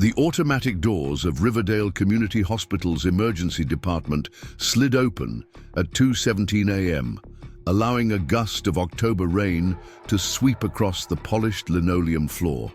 The automatic doors of Riverdale Community Hospital's emergency department slid open at 2:17 a.m., allowing a gust of October rain to sweep across the polished linoleum floor.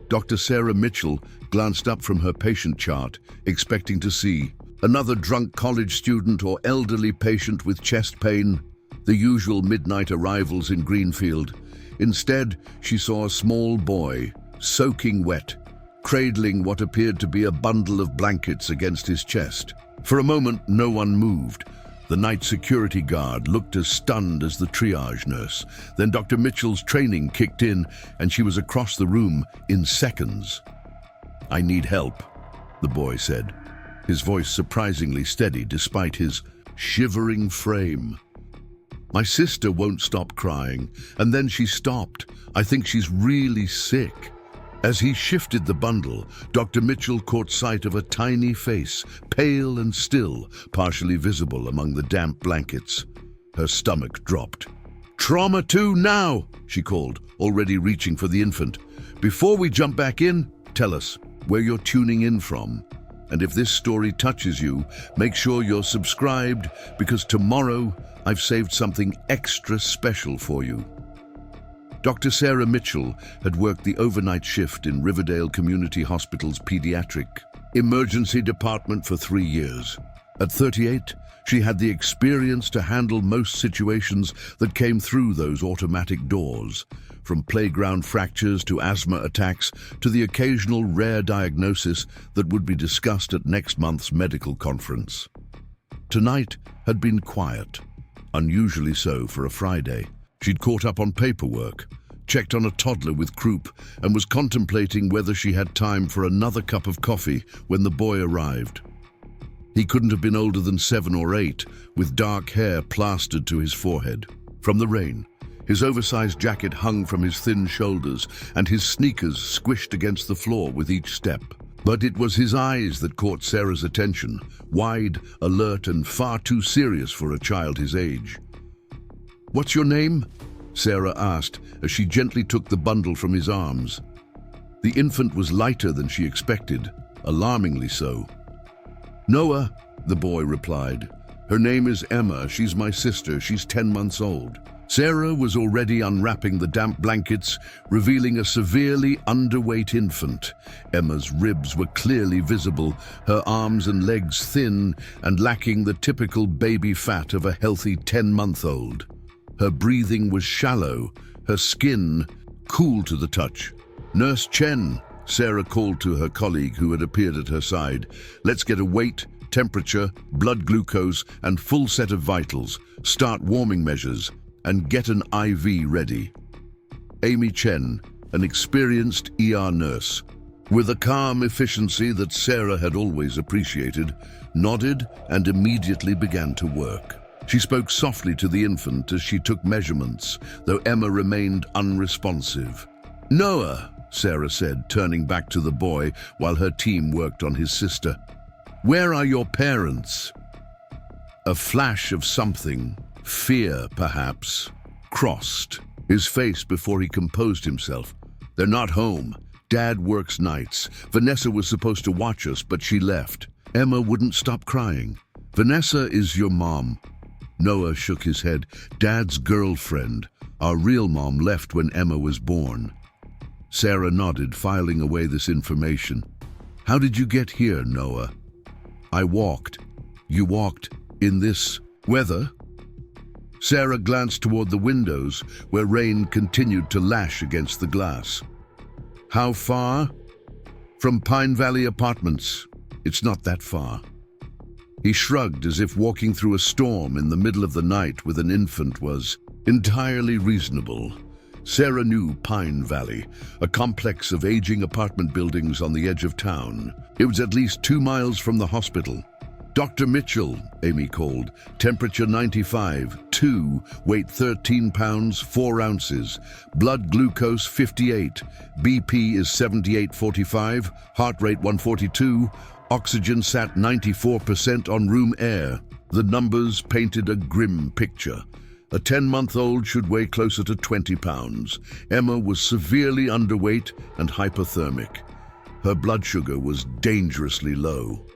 Dr. Sarah Mitchell glanced up from her patient chart, expecting to see another drunk college student or elderly patient with chest pain, the usual midnight arrivals in Greenfield. Instead, she saw a small boy, soaking wet, cradling what appeared to be a bundle of blankets against his chest. For a moment, no one moved. The night security guard looked as stunned as the triage nurse. Then Dr. Mitchell's training kicked in, and she was across the room in seconds. "I need help," the boy said, his voice surprisingly steady despite his shivering frame. "My sister won't stop crying, and then she stopped. I think she's really sick." As he shifted the bundle, Dr. Mitchell caught sight of a tiny face, pale and still, partially visible among the damp blankets. Her stomach dropped. "Trauma 2 now," she called, already reaching for the infant. "Before we jump back in, tell us where you're tuning in from. And if this story touches you, make sure you're subscribed, because tomorrow I've saved something extra special for you." Dr. Sarah Mitchell had worked the overnight shift in Riverdale Community Hospital's pediatric emergency department for 3 years. At 38, she had the experience to handle most situations that came through those automatic doors, from playground fractures to asthma attacks to the occasional rare diagnosis that would be discussed at next month's medical conference. Tonight had been quiet, unusually so for a Friday. She'd caught up on paperwork, checked on a toddler with croup, and was contemplating whether she had time for another cup of coffee when the boy arrived. He couldn't have been older than 7 or 8, with dark hair plastered to his forehead. From the rain, his oversized jacket hung from his thin shoulders, and his sneakers squished against the floor with each step. But it was his eyes that caught Sarah's attention, wide, alert, and far too serious for a child his age. "What's your name?" Sarah asked as she gently took the bundle from his arms. The infant was lighter than she expected, alarmingly so. "Noah," the boy replied. "Her name is Emma. She's my sister. She's 10 months old." Sarah was already unwrapping the damp blankets, revealing a severely underweight infant. Emma's ribs were clearly visible, her arms and legs thin and lacking the typical baby fat of a healthy 10-month-old. Her breathing was shallow, her skin cool to the touch. "Nurse Chen," Sarah called to her colleague who had appeared at her side. "Let's get a weight, temperature, blood glucose, and full set of vitals. Start warming measures, and get an IV ready." Amy Chen, an experienced ER nurse, with a calm efficiency that Sarah had always appreciated, nodded and immediately began to work. She spoke softly to the infant as she took measurements, though Emma remained unresponsive. "Noah," Sarah said, turning back to the boy while her team worked on his sister. "Where are your parents?" A flash of something, fear perhaps, crossed his face before he composed himself. "They're not home. Dad works nights. Vanessa was supposed to watch us, but she left." Emma wouldn't stop crying. "Vanessa is your mom." Noah shook his head. "Dad's girlfriend. Our real mom left when Emma was born." Sarah nodded, filing away this information. "How did you get here, Noah?" "I walked." "You walked in this weather?" Sarah glanced toward the windows, where rain continued to lash against the glass. "How far?" "From Pine Valley Apartments. It's not that far." He shrugged, as if walking through a storm in the middle of the night with an infant was entirely reasonable. Sarah knew Pine Valley, a complex of aging apartment buildings on the edge of town. It was at least 2 miles from the hospital. "Dr. Mitchell," Amy called. "Temperature 95, 2, weight 13 pounds, 4 ounces. Blood glucose 58, BP is 78/45, heart rate 142, oxygen sat 94% on room air." The numbers painted a grim picture. A 10-month-old should weigh closer to 20 pounds. Emma was severely underweight and hypothermic. Her blood sugar was dangerously low.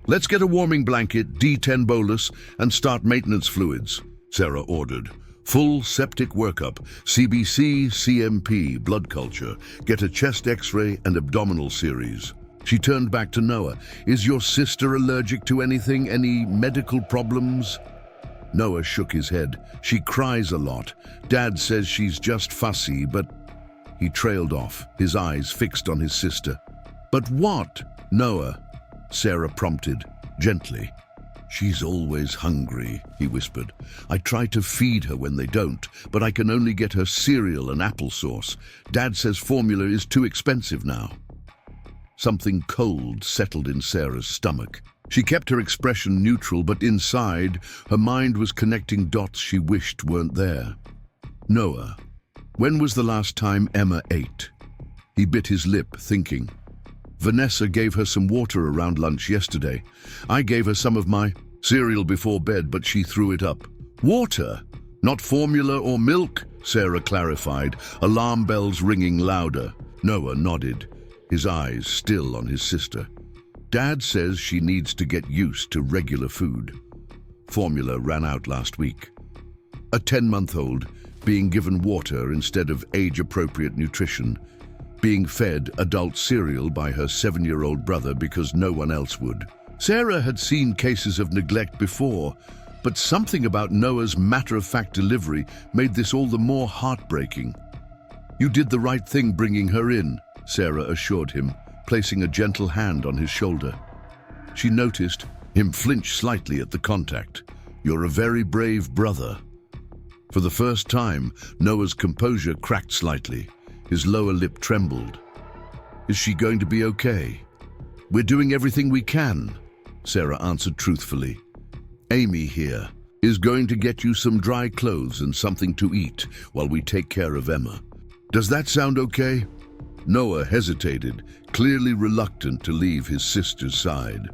"Let's get a warming blanket, D10 bolus, and start maintenance fluids," Sarah ordered. "Full septic workup, CBC, CMP, blood culture. Get a chest x-ray and abdominal series." She turned back to Noah. "Is your sister allergic to anything? Any medical problems?" Noah shook his head. "She cries a lot. Dad says she's just fussy, but..." He trailed off, his eyes fixed on his sister. "But what, Noah?" Sarah prompted, gently. "She's always hungry," he whispered. "I try to feed her when they don't, but I can only get her cereal and applesauce. Dad says formula is too expensive now." Something cold settled in Sarah's stomach. She kept her expression neutral, but inside, her mind was connecting dots she wished weren't there. "Noah, when was the last time Emma ate?" He bit his lip, thinking. "Vanessa gave her some water around lunch yesterday. I gave her some of my cereal before bed, but she threw it up." "Water? Not formula or milk?" Sarah clarified, alarm bells ringing louder. Noah nodded, his eyes still on his sister. "Dad says she needs to get used to regular food. Formula ran out last week. A 10-month-old being given water instead of age-appropriate nutrition, being fed adult cereal by her 7-year-old brother because no one else would." Sarah had seen cases of neglect before, but something about Noah's matter-of-fact delivery made this all the more heartbreaking. "You did the right thing bringing her in," Sarah assured him, placing a gentle hand on his shoulder. She noticed him flinch slightly at the contact. "You're a very brave brother." For the first time, Noah's composure cracked slightly. His lower lip trembled. "Is she going to be okay?" "We're doing everything we can," Sarah answered truthfully. "Amy here is going to get you some dry clothes and something to eat while we take care of Emma. Does that sound okay?" Noah hesitated, clearly reluctant to leave his sister's side.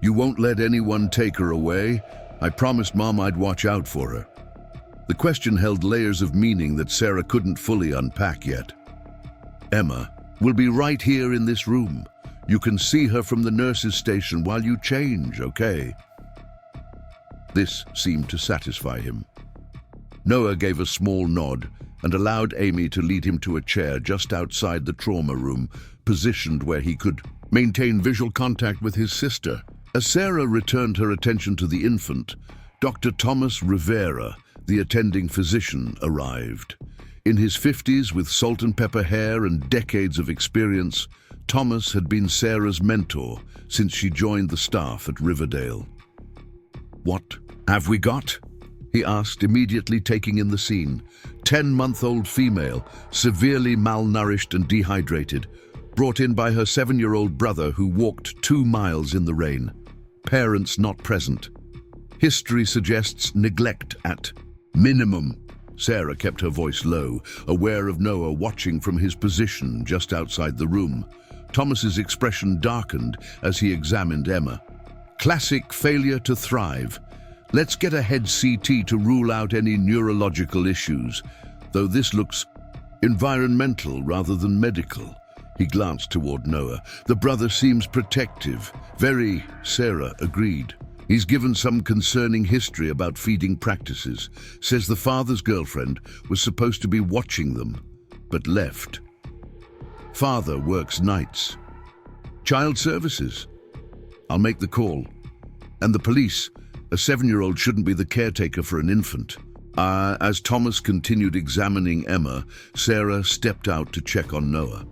"You won't let anyone take her away? I promised Mom I'd watch out for her." The question held layers of meaning that Sarah couldn't fully unpack yet. "Emma will be right here in this room. You can see her from the nurse's station while you change, okay?" This seemed to satisfy him. Noah gave a small nod and allowed Amy to lead him to a chair just outside the trauma room, positioned where he could maintain visual contact with his sister. As Sarah returned her attention to the infant, Dr. Thomas Rivera, the attending physician, arrived. In his 50s, with salt and pepper hair and decades of experience, Thomas had been Sarah's mentor since she joined the staff at Riverdale. "What have we got?" he asked, immediately taking in the scene. 10-month-old female, severely malnourished and dehydrated, brought in by her 7-year-old brother who walked 2 miles in the rain. Parents not present. History suggests neglect at minimum. Sarah kept her voice low, aware of Noah watching from his position just outside the room. Thomas's expression darkened as he examined Emma. "Classic failure to thrive. Let's get a head CT to rule out any neurological issues, though this looks environmental rather than medical." He glanced toward Noah. "The brother seems protective." "Very," Sarah agreed. "He's given some concerning history about feeding practices. Says the father's girlfriend was supposed to be watching them, but left. Father works nights. Child services. I'll make the call. And the police. A 7-year-old shouldn't be the caretaker for an infant." As Thomas continued examining Emma, Sarah stepped out to check on Noah.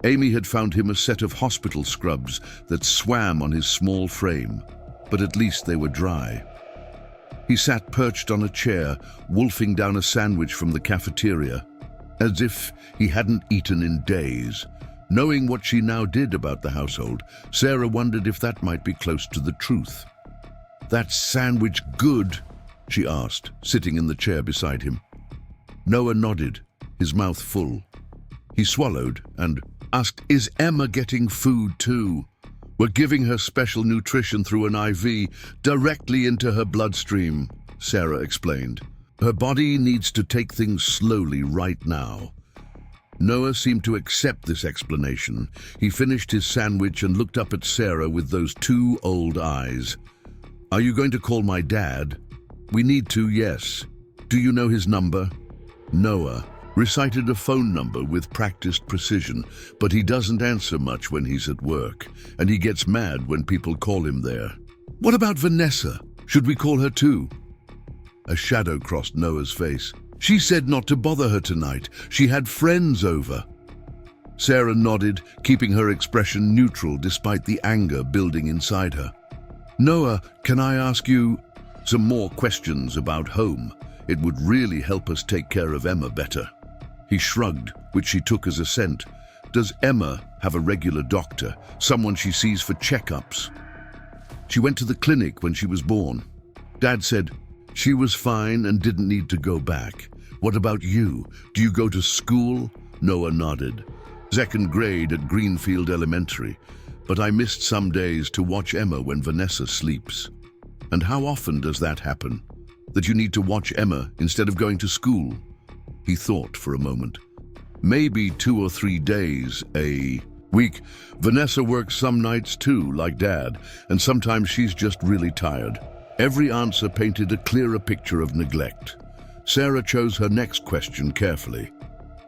Amy had found him a set of hospital scrubs that swam on his small frame, but at least they were dry. He sat perched on a chair, wolfing down a sandwich from the cafeteria, as if he hadn't eaten in days. Knowing what she now did about the household, Sarah wondered if that might be close to the truth. "That sandwich good?" she asked, sitting in the chair beside him. Noah nodded, his mouth full. He swallowed and asked, "Is Emma getting food too?" "We're giving her special nutrition through an IV directly into her bloodstream," Sarah explained. "Her body needs to take things slowly right now." Noah seemed to accept this explanation. He finished his sandwich and looked up at Sarah with those two old eyes. "Are you going to call my dad?" "We need to, yes." "Do you know his number?" Noah recited a phone number with practiced precision, but he doesn't answer much when he's at work, and he gets mad when people call him there. "What about Vanessa? Should we call her too?" A shadow crossed Noah's face. "She said not to bother her tonight. She had friends over." Sarah nodded, keeping her expression neutral despite the anger building inside her. "Noah, can I ask you some more questions about home? It would really help us take care of Emma better." He shrugged, which she took as assent. "Does Emma have a regular doctor, someone she sees for checkups?" "She went to the clinic when she was born. Dad said she was fine and didn't need to go back. What about you? Do you go to school?" Noah nodded. "Second grade at Greenfield Elementary, but I missed some days to watch Emma when Vanessa sleeps." "And how often does that happen? That you need to watch Emma instead of going to school?" He thought for a moment. "Maybe 2 or 3 days a week. Vanessa works some nights too, like Dad, and sometimes she's just really tired." Every answer painted a clearer picture of neglect. Sarah chose her next question carefully.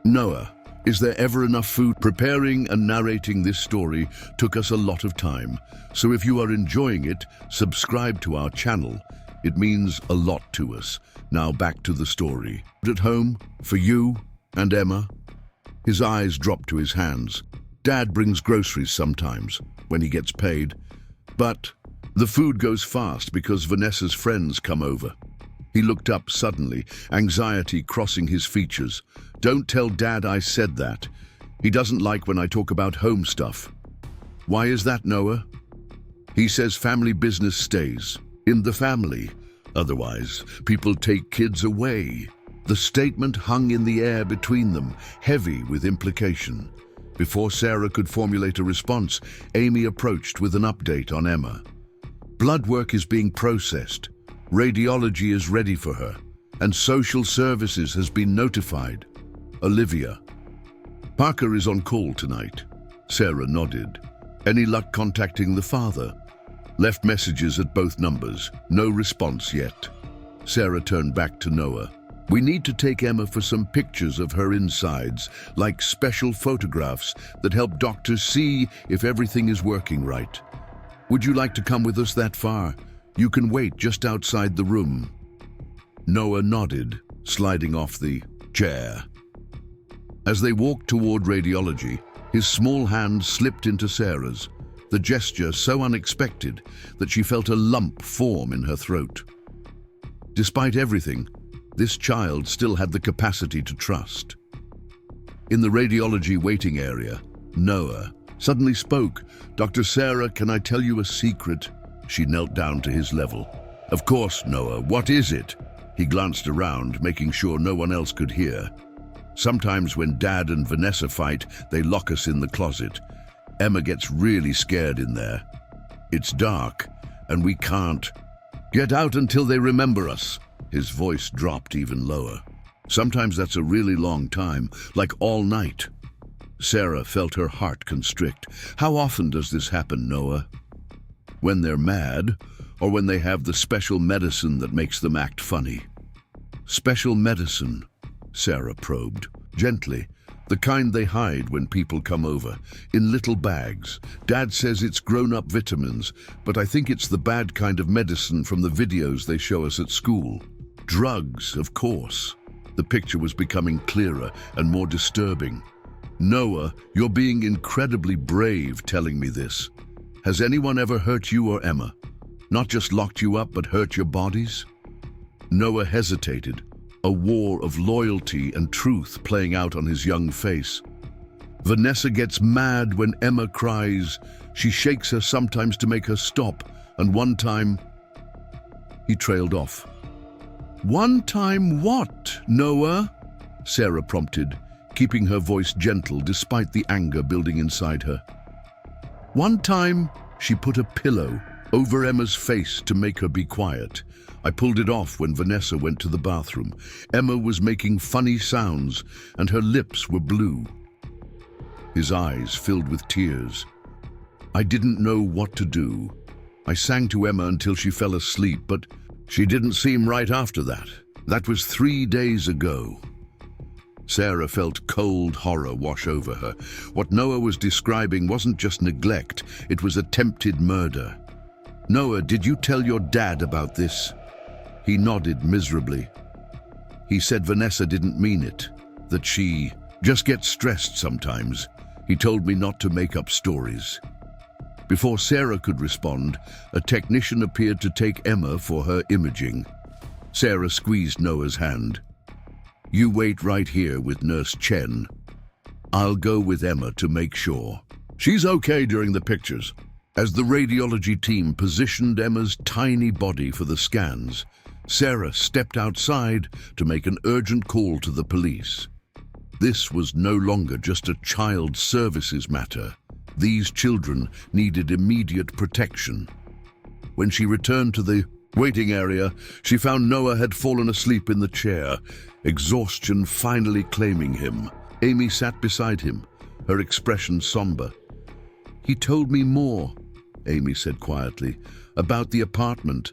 "Noah, is there ever enough food?" Preparing and narrating this story took us a lot of time, so if you are enjoying it, subscribe to our channel. It means a lot to us. Now back to the story. "At home, for you and Emma?" His eyes dropped to his hands. "Dad brings groceries sometimes, when he gets paid. But the food goes fast because Vanessa's friends come over." He looked up suddenly, anxiety crossing his features. "Don't tell Dad I said that. He doesn't like when I talk about home stuff." "Why is that, Noah?" "He says family business stays in the family. Otherwise, people take kids away." The statement hung in the air between them, heavy with implication. Before Sarah could formulate a response, Amy approached with an update on Emma. "Blood work is being processed. Radiology is ready for her, and social services has been notified. Olivia." "Parker is on call tonight." Sarah nodded. "Any luck contacting the father?" "Left messages at both numbers. No response yet." Sarah turned back to Noah. "We need to take Emma for some pictures of her insides, like special photographs that help doctors see if everything is working right. Would you like to come with us that far? You can wait just outside the room." Noah nodded, sliding off the chair. As they walked toward radiology, his small hand slipped into Sarah's, the gesture so unexpected that she felt a lump form in her throat. Despite everything, this child still had the capacity to trust. In the radiology waiting area, Noah suddenly spoke. "Dr. Sarah, can I tell you a secret?" She knelt down to his level. "Of course, Noah. What is it?" He glanced around, making sure no one else could hear. "Sometimes when Dad and Vanessa fight, they lock us in the closet. Emma gets really scared in there. It's dark, and we can't get out until they remember us." His voice dropped even lower. "Sometimes that's a really long time, like all night." Sarah felt her heart constrict. "How often does this happen, Noah?" "When they're mad, or when they have the special medicine that makes them act funny." "Special medicine?" Sarah probed, gently. "The kind they hide when people come over, in little bags. Dad says it's grown-up vitamins, but I think it's the bad kind of medicine from the videos they show us at school. Drugs, of course." The picture was becoming clearer and more disturbing. "Noah, you're being incredibly brave telling me this. Has anyone ever hurt you or Emma? Not just locked you up, but hurt your bodies?" Noah hesitated, a war of loyalty and truth playing out on his young face. "Vanessa gets mad when Emma cries. She shakes her sometimes to make her stop, and one time..." He trailed off. "One time what, Noah?" Sarah prompted, keeping her voice gentle despite the anger building inside her. "One time, she put a pillow over Emma's face to make her be quiet. I pulled it off when Vanessa went to the bathroom. Emma was making funny sounds, and her lips were blue. his eyes filled with tears. I didn't know what to do. I sang to Emma until she fell asleep, but she didn't seem right after that. That was 3 days ago. Sarah felt cold horror wash over her. What Noah was describing wasn't just neglect, it was attempted murder. Noah, did you tell your dad about this? He nodded miserably. He said Vanessa didn't mean it, that she just gets stressed sometimes. He told me not to make up stories. Before Sarah could respond, a technician appeared to take Emma for her imaging. Sarah squeezed Noah's hand. You wait right here with Nurse Chen. I'll go with Emma to make sure. She's okay during the pictures. As the radiology team positioned Emma's tiny body for the scans, Sarah stepped outside to make an urgent call to the police. This was no longer just a child services matter. These children needed immediate protection. When she returned to the waiting area, she found Noah had fallen asleep in the chair, exhaustion finally claiming him. Amy sat beside him, her expression somber. He told me more, Amy said quietly, about the apartment.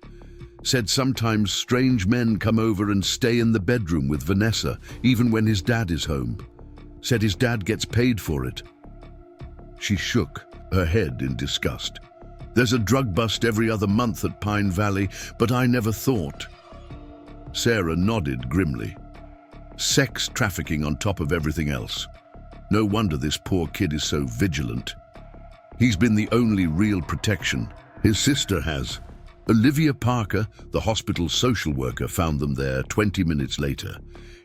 Said sometimes strange men come over and stay in the bedroom with Vanessa, even when his dad is home. Said his dad gets paid for it. She shook her head in disgust. There's a drug bust every other month at Pine Valley, but I never thought. Sarah nodded grimly. Sex trafficking on top of everything else. No wonder this poor kid is so vigilant. He's been the only real protection. His sister has. Olivia Parker, the hospital social worker, found them there 20 minutes later.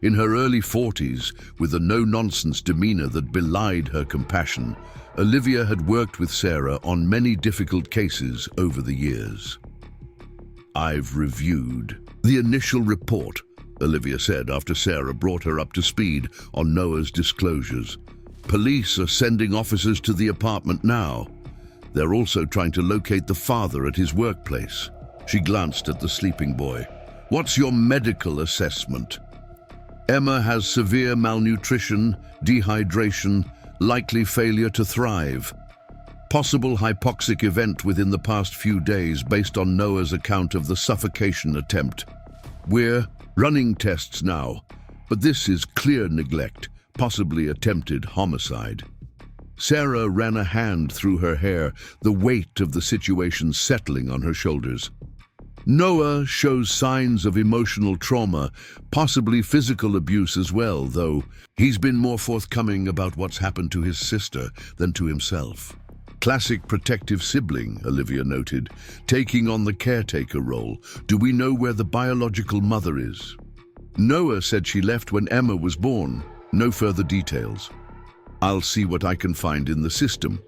In her early 40s, with a no-nonsense demeanor that belied her compassion, Olivia had worked with Sarah on many difficult cases over the years. I've reviewed the initial report, Olivia said after Sarah brought her up to speed on Noah's disclosures. Police are sending officers to the apartment now. They're also trying to locate the father at his workplace. She glanced at the sleeping boy. What's your medical assessment? Emma has severe malnutrition, dehydration, likely failure to thrive. Possible hypoxic event within the past few days based on Noah's account of the suffocation attempt. We're running tests now, but this is clear neglect, possibly attempted homicide. Sarah ran a hand through her hair, the weight of the situation settling on her shoulders. Noah shows signs of emotional trauma, possibly physical abuse as well, though he's been more forthcoming about what's happened to his sister than to himself. Classic protective sibling, Olivia noted, taking on the caretaker role. Do we know where the biological mother is? Noah said she left when Emma was born. No further details. I'll see what I can find in the system.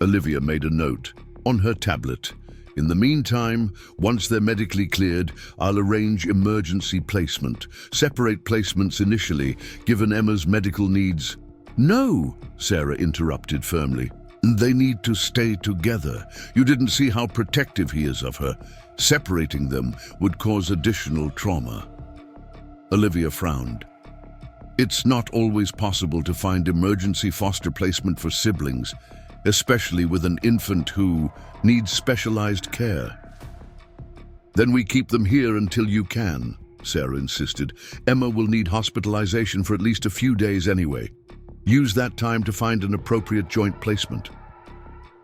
Olivia made a note on her tablet. In the meantime, once they're medically cleared, I'll arrange emergency placement. Separate placements initially, given Emma's medical needs. No, Sarah interrupted firmly. They need to stay together. You didn't see how protective he is of her. Separating them would cause additional trauma. Olivia frowned. It's not always possible to find emergency foster placement for siblings, especially with an infant who needs specialized care. Then we keep them here until you can, Sarah insisted. Emma will need hospitalization for at least a few days anyway. Use that time to find an appropriate joint placement.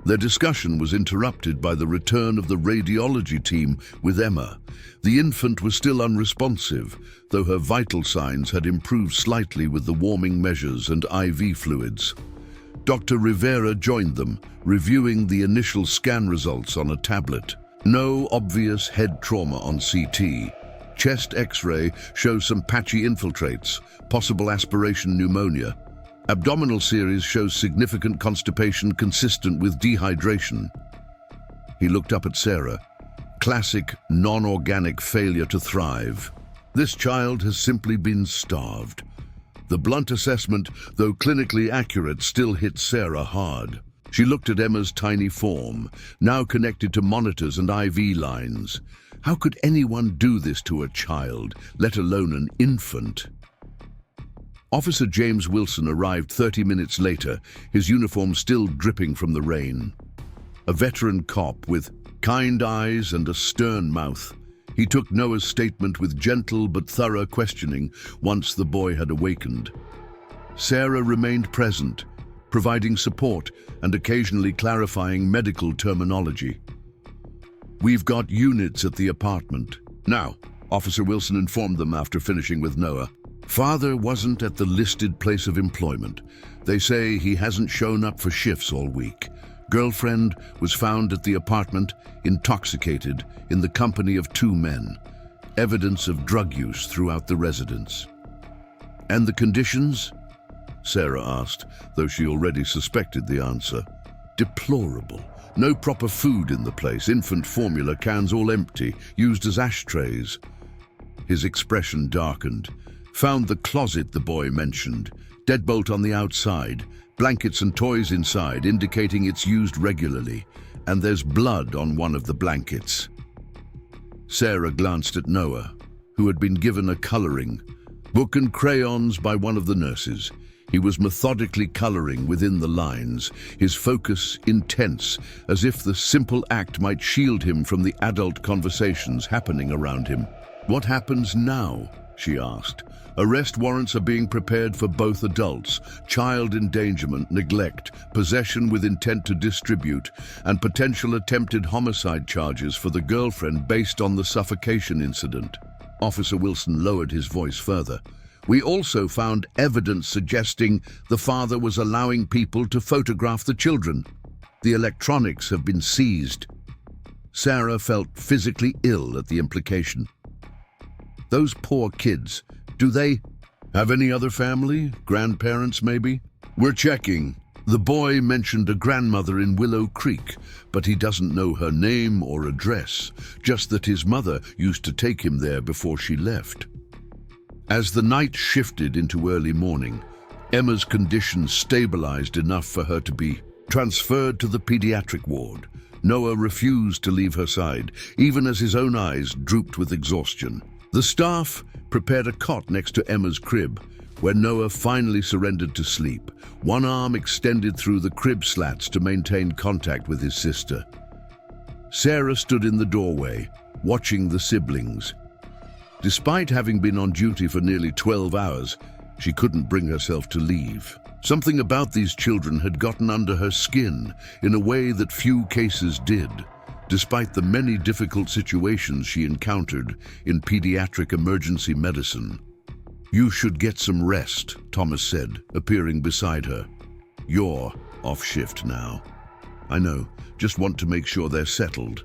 Their discussion was interrupted by the return of the radiology team with Emma. The infant was still unresponsive, though her vital signs had improved slightly with the warming measures and IV fluids. Dr. Rivera joined them, reviewing the initial scan results on a tablet. No obvious head trauma on CT. Chest X-ray shows some patchy infiltrates, possible aspiration pneumonia. Abdominal series shows significant constipation consistent with dehydration. He looked up at Sarah. Classic non-organic failure to thrive. This child has simply been starved. The blunt assessment, though clinically accurate, still hit Sarah hard. She looked at Emma's tiny form, now connected to monitors and IV lines. How could anyone do this to a child, let alone an infant? Officer James Wilson arrived 30 minutes later, his uniform still dripping from the rain. A veteran cop with kind eyes and a stern mouth. He took Noah's statement with gentle but thorough questioning once the boy had awakened. Sarah remained present, providing support and occasionally clarifying medical terminology. "We've got units at the apartment. Now," Officer Wilson informed them after finishing with Noah. "Father wasn't at the listed place of employment. They say he hasn't shown up for shifts all week. Girlfriend was found at the apartment, intoxicated, in the company of 2 men. Evidence of drug use throughout the residence." "And the conditions?" Sarah asked, though she already suspected the answer. "Deplorable. No proper food in the place, infant formula cans all empty, used as ashtrays." His expression darkened. "Found the closet the boy mentioned. Deadbolt on the outside, blankets and toys inside, indicating it's used regularly, and there's blood on one of the blankets." Sarah glanced at Noah, who had been given a coloring book and crayons by one of the nurses. He was methodically coloring within the lines, his focus intense, as if the simple act might shield him from the adult conversations happening around him. "What happens now?" she asked. "Arrest warrants are being prepared for both adults: child endangerment, neglect, possession with intent to distribute, and potential attempted homicide charges for the girlfriend based on the suffocation incident." Officer Wilson lowered his voice further. "We also found evidence suggesting the father was allowing people to photograph the children. The electronics have been seized." Sarah felt physically ill at the implication. "Those poor kids, do they have any other family? Grandparents, maybe?" "We're checking. The boy mentioned a grandmother in Willow Creek, but he doesn't know her name or address, just that his mother used to take him there before she left." As the night shifted into early morning, Emma's condition stabilized enough for her to be transferred to the pediatric ward. Noah refused to leave her side, even as his own eyes drooped with exhaustion. The staff prepared a cot next to Emma's crib, where Noah finally surrendered to sleep, one arm extended through the crib slats to maintain contact with his sister. Sarah stood in the doorway, watching the siblings. Despite having been on duty for nearly 12 hours, she couldn't bring herself to leave. Something about these children had gotten under her skin in a way that few cases did, despite the many difficult situations she encountered in pediatric emergency medicine. "You should get some rest," Thomas said, appearing beside her. "You're off shift now." "I know, just want to make sure they're settled."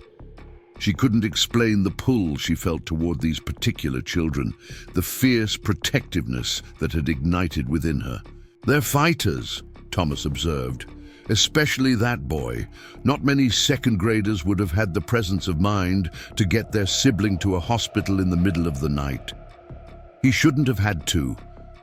She couldn't explain the pull she felt toward these particular children, the fierce protectiveness that had ignited within her. "They're fighters," Thomas observed. "Especially that boy. Not many second graders would have had the presence of mind to get their sibling to a hospital in the middle of the night." "He shouldn't have had to,"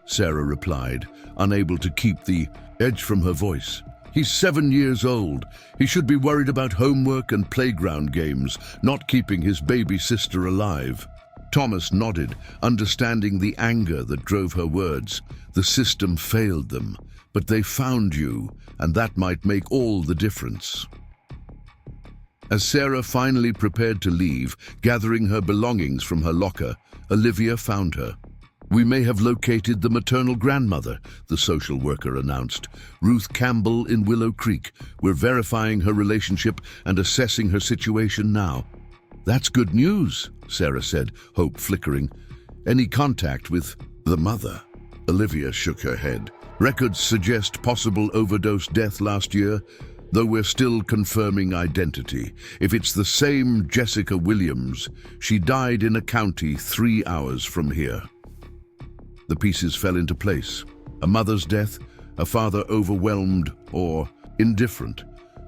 Sarah replied, unable to keep the edge from her voice. "He's 7 years old. He should be worried about homework and playground games, not keeping his baby sister alive." Thomas nodded, understanding the anger that drove her words. The system failed them, but they found you, and that might make all the difference. As Sarah finally prepared to leave, gathering her belongings from her locker, Olivia found her. "We may have located the maternal grandmother," the social worker announced. "Ruth Campbell in Willow Creek. We're verifying her relationship and assessing her situation now." "That's good news," Sarah said, hope flickering. "Any contact with the mother?" Olivia shook her head. "Records suggest possible overdose death last year, though we're still confirming identity. If it's the same Jessica Williams, she died in a county 3 hours from here." The pieces fell into place. A mother's death, a father overwhelmed or indifferent,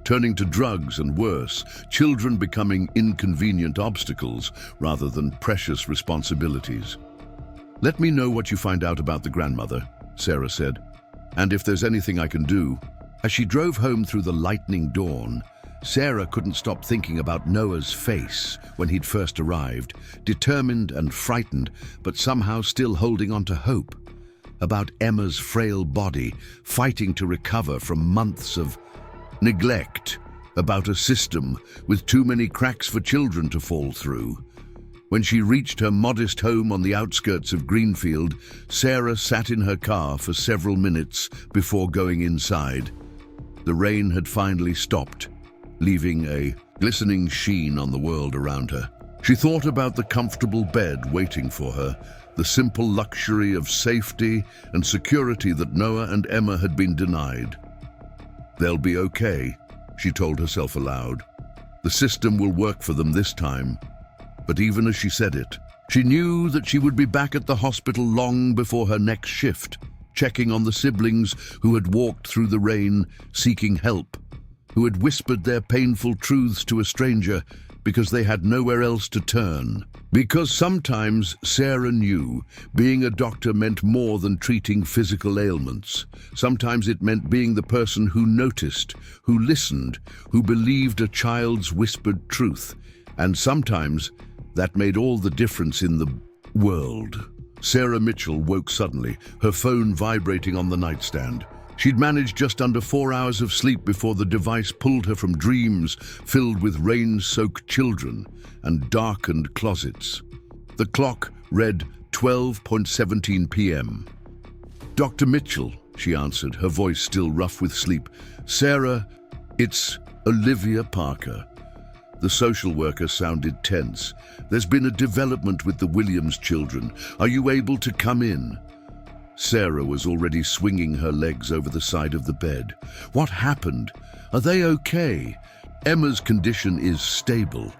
turning to drugs and worse, children becoming inconvenient obstacles rather than precious responsibilities. "Let me know what you find out about the grandmother," Sarah said, "and if there's anything I can do." As she drove home through the lightning dawn, Sarah couldn't stop thinking about Noah's face when he'd first arrived, determined and frightened, but somehow still holding on to hope. about Emma's frail body fighting to recover from months of neglect, about a system with too many cracks for children to fall through. When she reached her modest home on the outskirts of Greenfield, Sarah sat in her car for several minutes before going inside. The rain had finally stopped, leaving a glistening sheen on the world around her. She thought about the comfortable bed waiting for her, the simple luxury of safety and security that Noah and Emma had been denied. "They'll be okay," she told herself aloud. "The system will work for them this time." But even as she said it, she knew that she would be back at the hospital long before her next shift, checking on the siblings who had walked through the rain seeking help, who had whispered their painful truths to a stranger because they had nowhere else to turn. Because sometimes Sarah knew being a doctor meant more than treating physical ailments. Sometimes it meant being the person who noticed, who listened, who believed a child's whispered truth. And sometimes that made all the difference in the world. Sarah Mitchell woke suddenly, her phone vibrating on the nightstand. She'd managed just under 4 hours of sleep before the device pulled her from dreams filled with rain-soaked children and darkened closets. The clock read 12:17 p.m. "Dr. Mitchell," she answered, her voice still rough with sleep. "Sarah, it's Olivia Parker." The social worker sounded tense. "There's been a development with the Williams children. Are you able to come in?" Sarah was already swinging her legs over the side of the bed. "What happened? Are they okay?" "Emma's condition is stable,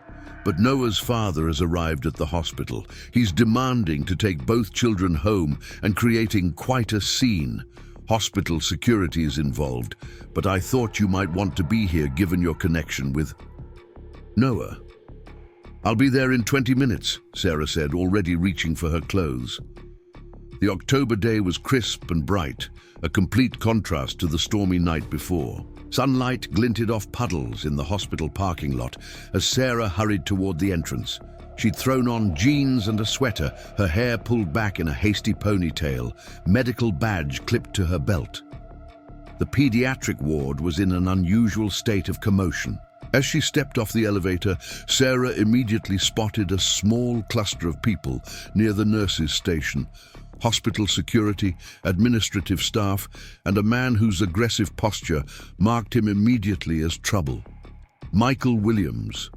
but Noah's father has arrived at the hospital. He's demanding to take both children home and creating quite a scene. Hospital security is involved, but I thought you might want to be here given your connection with Noah." "I'll be there in 20 minutes, Sarah said, already reaching for her clothes. The October day was crisp and bright, a complete contrast to the stormy night before. Sunlight glinted off puddles in the hospital parking lot as Sarah hurried toward the entrance. She'd thrown on jeans and a sweater, her hair pulled back in a hasty ponytail, medical badge clipped to her belt. The pediatric ward was in an unusual state of commotion. As she stepped off the elevator, Sarah immediately spotted a small cluster of people near the nurses' station. Hospital security, administrative staff, and a man whose aggressive posture marked him immediately as trouble. Michael Williams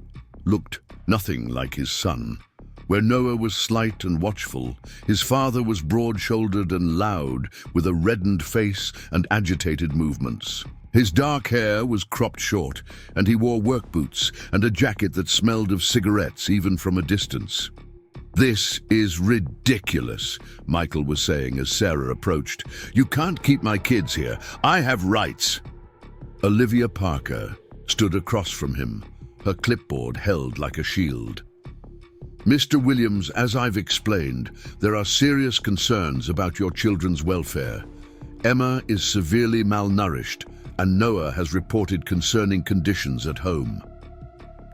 looked nothing like his son. Where Noah was slight and watchful, his father was broad-shouldered and loud, with a reddened face and agitated movements. His dark hair was cropped short, and he wore work boots and a jacket that smelled of cigarettes even from a distance. "This is ridiculous," Michael was saying as Sarah approached. "You can't keep my kids here. I have rights." Olivia Parker stood across from him, her clipboard held like a shield. "Mr. Williams, as I've explained, there are serious concerns about your children's welfare. Emma is severely malnourished, and Noah has reported concerning conditions at home.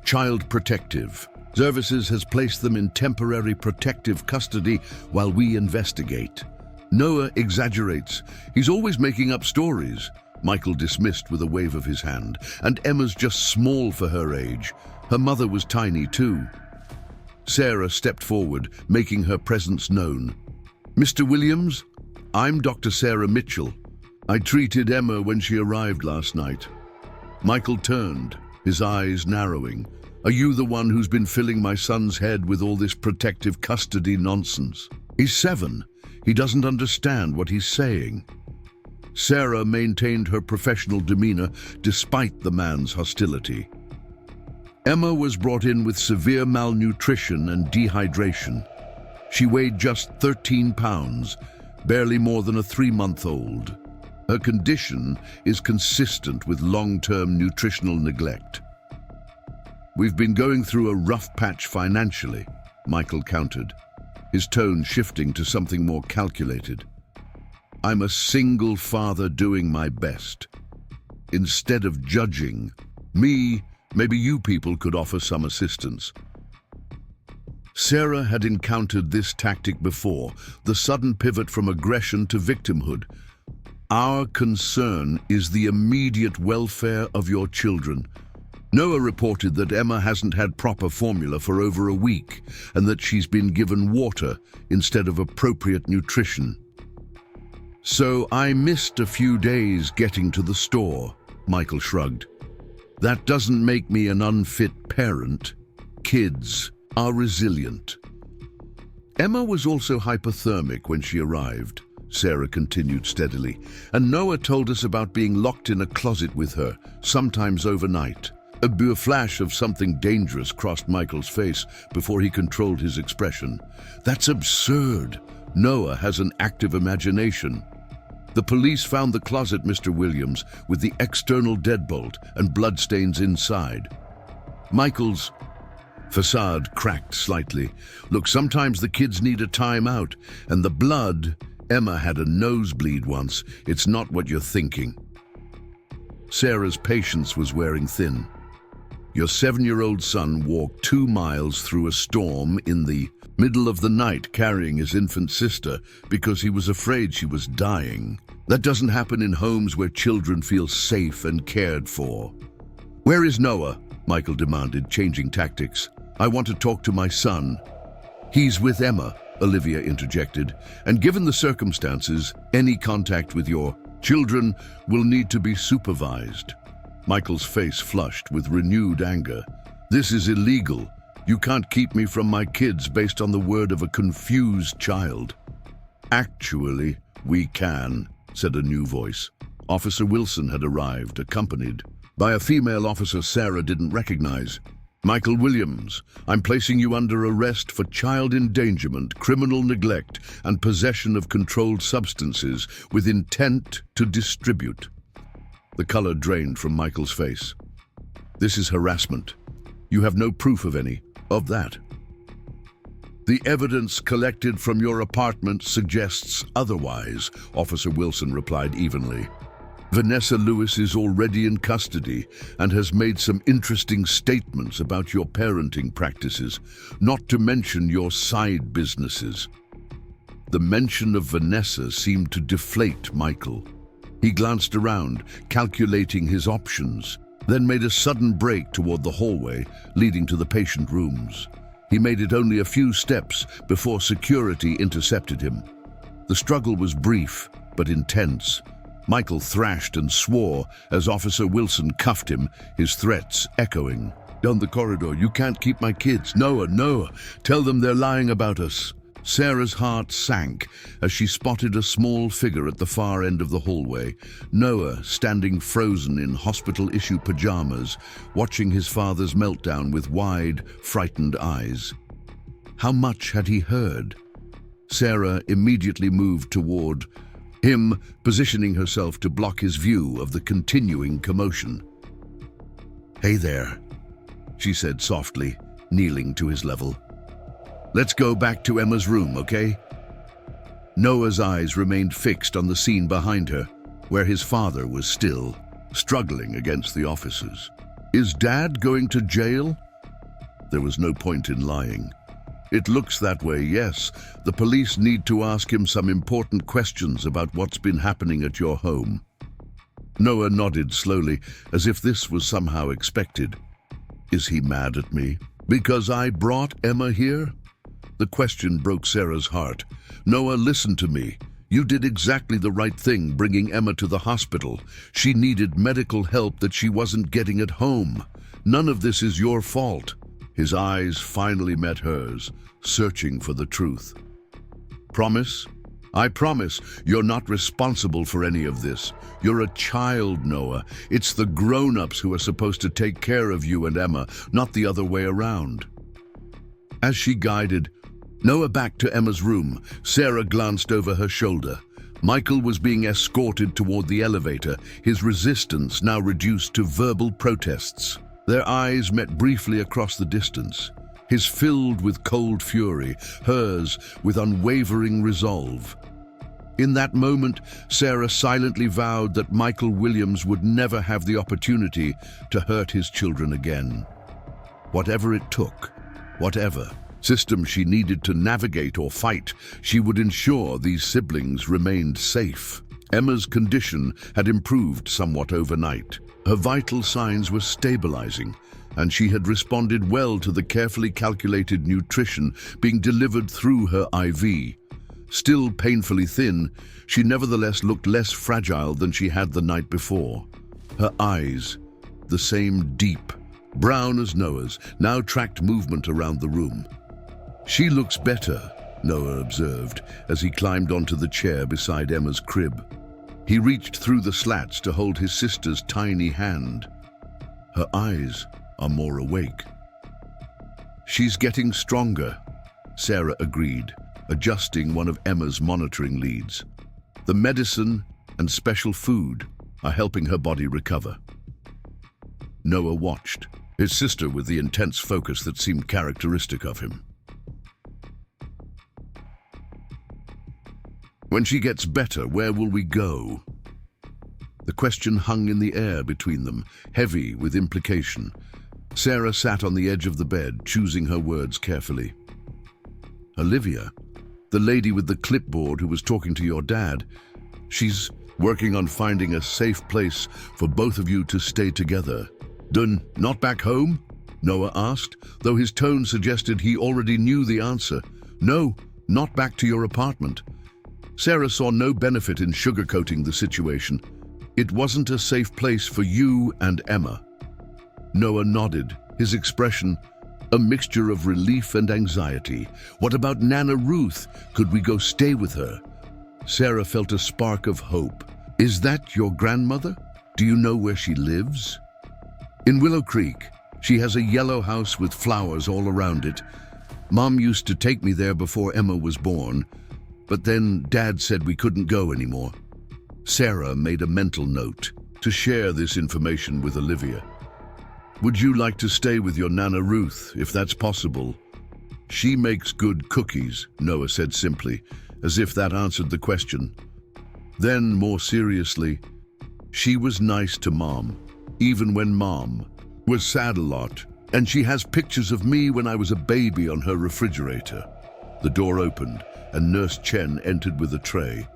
Child Protective Services has placed them in temporary protective custody while we investigate." "Noah exaggerates. He's always making up stories," Michael dismissed with a wave of his hand. "And Emma's just small for her age. Her mother was tiny too." Sarah stepped forward, making her presence known. "Mr. Williams, I'm Dr. Sarah Mitchell. I treated Emma when she arrived last night." Michael turned, his eyes narrowing. "Are you the one who's been filling my son's head with all this protective custody nonsense? He's 7. He doesn't understand what he's saying." Sarah maintained her professional demeanor despite the man's hostility. Emma was brought in with severe malnutrition and dehydration. She weighed just 13 pounds, barely more than a 3-month-old. Her condition is consistent with long-term nutritional neglect. "We've been going through a rough patch financially," Michael countered, his tone shifting to something more calculated. "I'm a single father doing my best. Instead of judging me, maybe you people could offer some assistance." Sarah had encountered this tactic before, the sudden pivot from aggression to victimhood. Our concern is the immediate welfare of your children. Noah reported that Emma hasn't had proper formula for over a week and that she's been given water instead of appropriate nutrition. So I missed a few days getting to the store, Michael shrugged. That doesn't make me an unfit parent. Kids are resilient. Emma was also hypothermic when she arrived, Sarah continued steadily, and Noah told us about being locked in a closet with her, sometimes overnight. A flash of something dangerous crossed Michael's face before he controlled his expression. That's absurd. Noah has an active imagination. The police found the closet, Mr. Williams, with the external deadbolt and bloodstains inside. Michael's facade cracked slightly. Look, sometimes the kids need a timeout, and the blood... Emma had a nosebleed once. It's not what you're thinking. Sarah's patience was wearing thin. Your 7-year-old son walked 2 miles through a storm in the middle of the night carrying his infant sister because he was afraid she was dying. That doesn't happen in homes where children feel safe and cared for. Where is Noah? Michael demanded, changing tactics. I want to talk to my son. He's with Emma, Olivia interjected, and given the circumstances, any contact with your children will need to be supervised. Michael's face flushed with renewed anger. This is illegal. You can't keep me from my kids based on the word of a confused child. Actually, we can, said a new voice. Officer Wilson had arrived, accompanied by a female officer Sarah didn't recognize. Michael Williams, I'm placing you under arrest for child endangerment, criminal neglect, and possession of controlled substances with intent to distribute. The color drained from Michael's face. This is harassment. You have no proof of any of that. The evidence collected from your apartment suggests otherwise, Officer Wilson replied evenly. Vanessa Lewis is already in custody and has made some interesting statements about your parenting practices, not to mention your side businesses. The mention of Vanessa seemed to deflate Michael. He glanced around, calculating his options, then made a sudden break toward the hallway leading to the patient rooms. He made it only a few steps before security intercepted him. The struggle was brief but intense. Michael thrashed and swore as Officer Wilson cuffed him, his threats echoing. Down the corridor, you can't keep my kids. Noah, tell them they're lying about us. Sarah's heart sank as she spotted a small figure at the far end of the hallway. Noah, standing frozen in hospital-issue pajamas, watching his father's meltdown with wide, frightened eyes. How much had he heard? Sarah immediately moved toward him, positioning herself to block his view of the continuing commotion. Hey there, she said softly, kneeling to his level. Let's go back to Emma's room, okay? Noah's eyes remained fixed on the scene behind her, where his father was still struggling against the officers. Is Dad going to jail? There was no point in lying. It looks that way, yes. The police need to ask him some important questions about what's been happening at your home. Noah nodded slowly, as if this was somehow expected. Is he mad at me? Because I brought Emma here? The question broke Sarah's heart. Noah, listen to me. You did exactly the right thing bringing Emma to the hospital. She needed medical help that she wasn't getting at home. None of this is your fault. His eyes finally met hers, searching for the truth. Promise? I promise you're not responsible for any of this. You're a child, Noah. It's the grown-ups who are supposed to take care of you and Emma, not the other way around. As she guided Noah back to Emma's room, Sarah glanced over her shoulder. Michael was being escorted toward the elevator, his resistance now reduced to verbal protests. Their eyes met briefly across the distance, his filled with cold fury, hers with unwavering resolve. In that moment, Sarah silently vowed that Michael Williams would never have the opportunity to hurt his children again. Whatever it took, whatever. system she needed to navigate or fight, she would ensure these siblings remained safe. Emma's condition had improved somewhat overnight. Her vital signs were stabilizing, and she had responded well to the carefully calculated nutrition being delivered through her IV. Still painfully thin, she nevertheless looked less fragile than she had the night before. Her eyes, the same deep, brown as Noah's, now tracked movement around the room. "She looks better," Noah observed as he climbed onto the chair beside Emma's crib. He reached through the slats to hold his sister's tiny hand. "Her eyes are more awake." "She's getting stronger," Sarah agreed, adjusting one of Emma's monitoring leads. "The medicine and special food are helping her body recover." Noah watched, his sister with the intense focus that seemed characteristic of him. "When she gets better, where will we go?" The question hung in the air between them, heavy with implication. Sarah sat on the edge of the bed, choosing her words carefully. "Olivia, the lady with the clipboard who was talking to your dad, she's working on finding a safe place for both of you to stay together." "Done not back home?" Noah asked, though his tone suggested he already knew the answer. "No, not back to your apartment." Sarah saw no benefit in sugarcoating the situation. "It wasn't a safe place for you and Emma." Noah nodded, his expression a mixture of relief and anxiety. "What about Nana Ruth? Could we go stay with her?" Sarah felt a spark of hope. "Is that your grandmother? Do you know where she lives?" "In Willow Creek. She has a yellow house with flowers all around it. Mom used to take me there before Emma was born, but then Dad said we couldn't go anymore." Sarah made a mental note to share this information with Olivia. "Would you like to stay with your Nana Ruth, if that's possible?" "She makes good cookies," Noah said simply, as if that answered the question. Then, more seriously, "She was nice to Mom, even when Mom was sad a lot, and she has pictures of me when I was a baby on her refrigerator." The door opened, and Nurse Chen entered with a tray.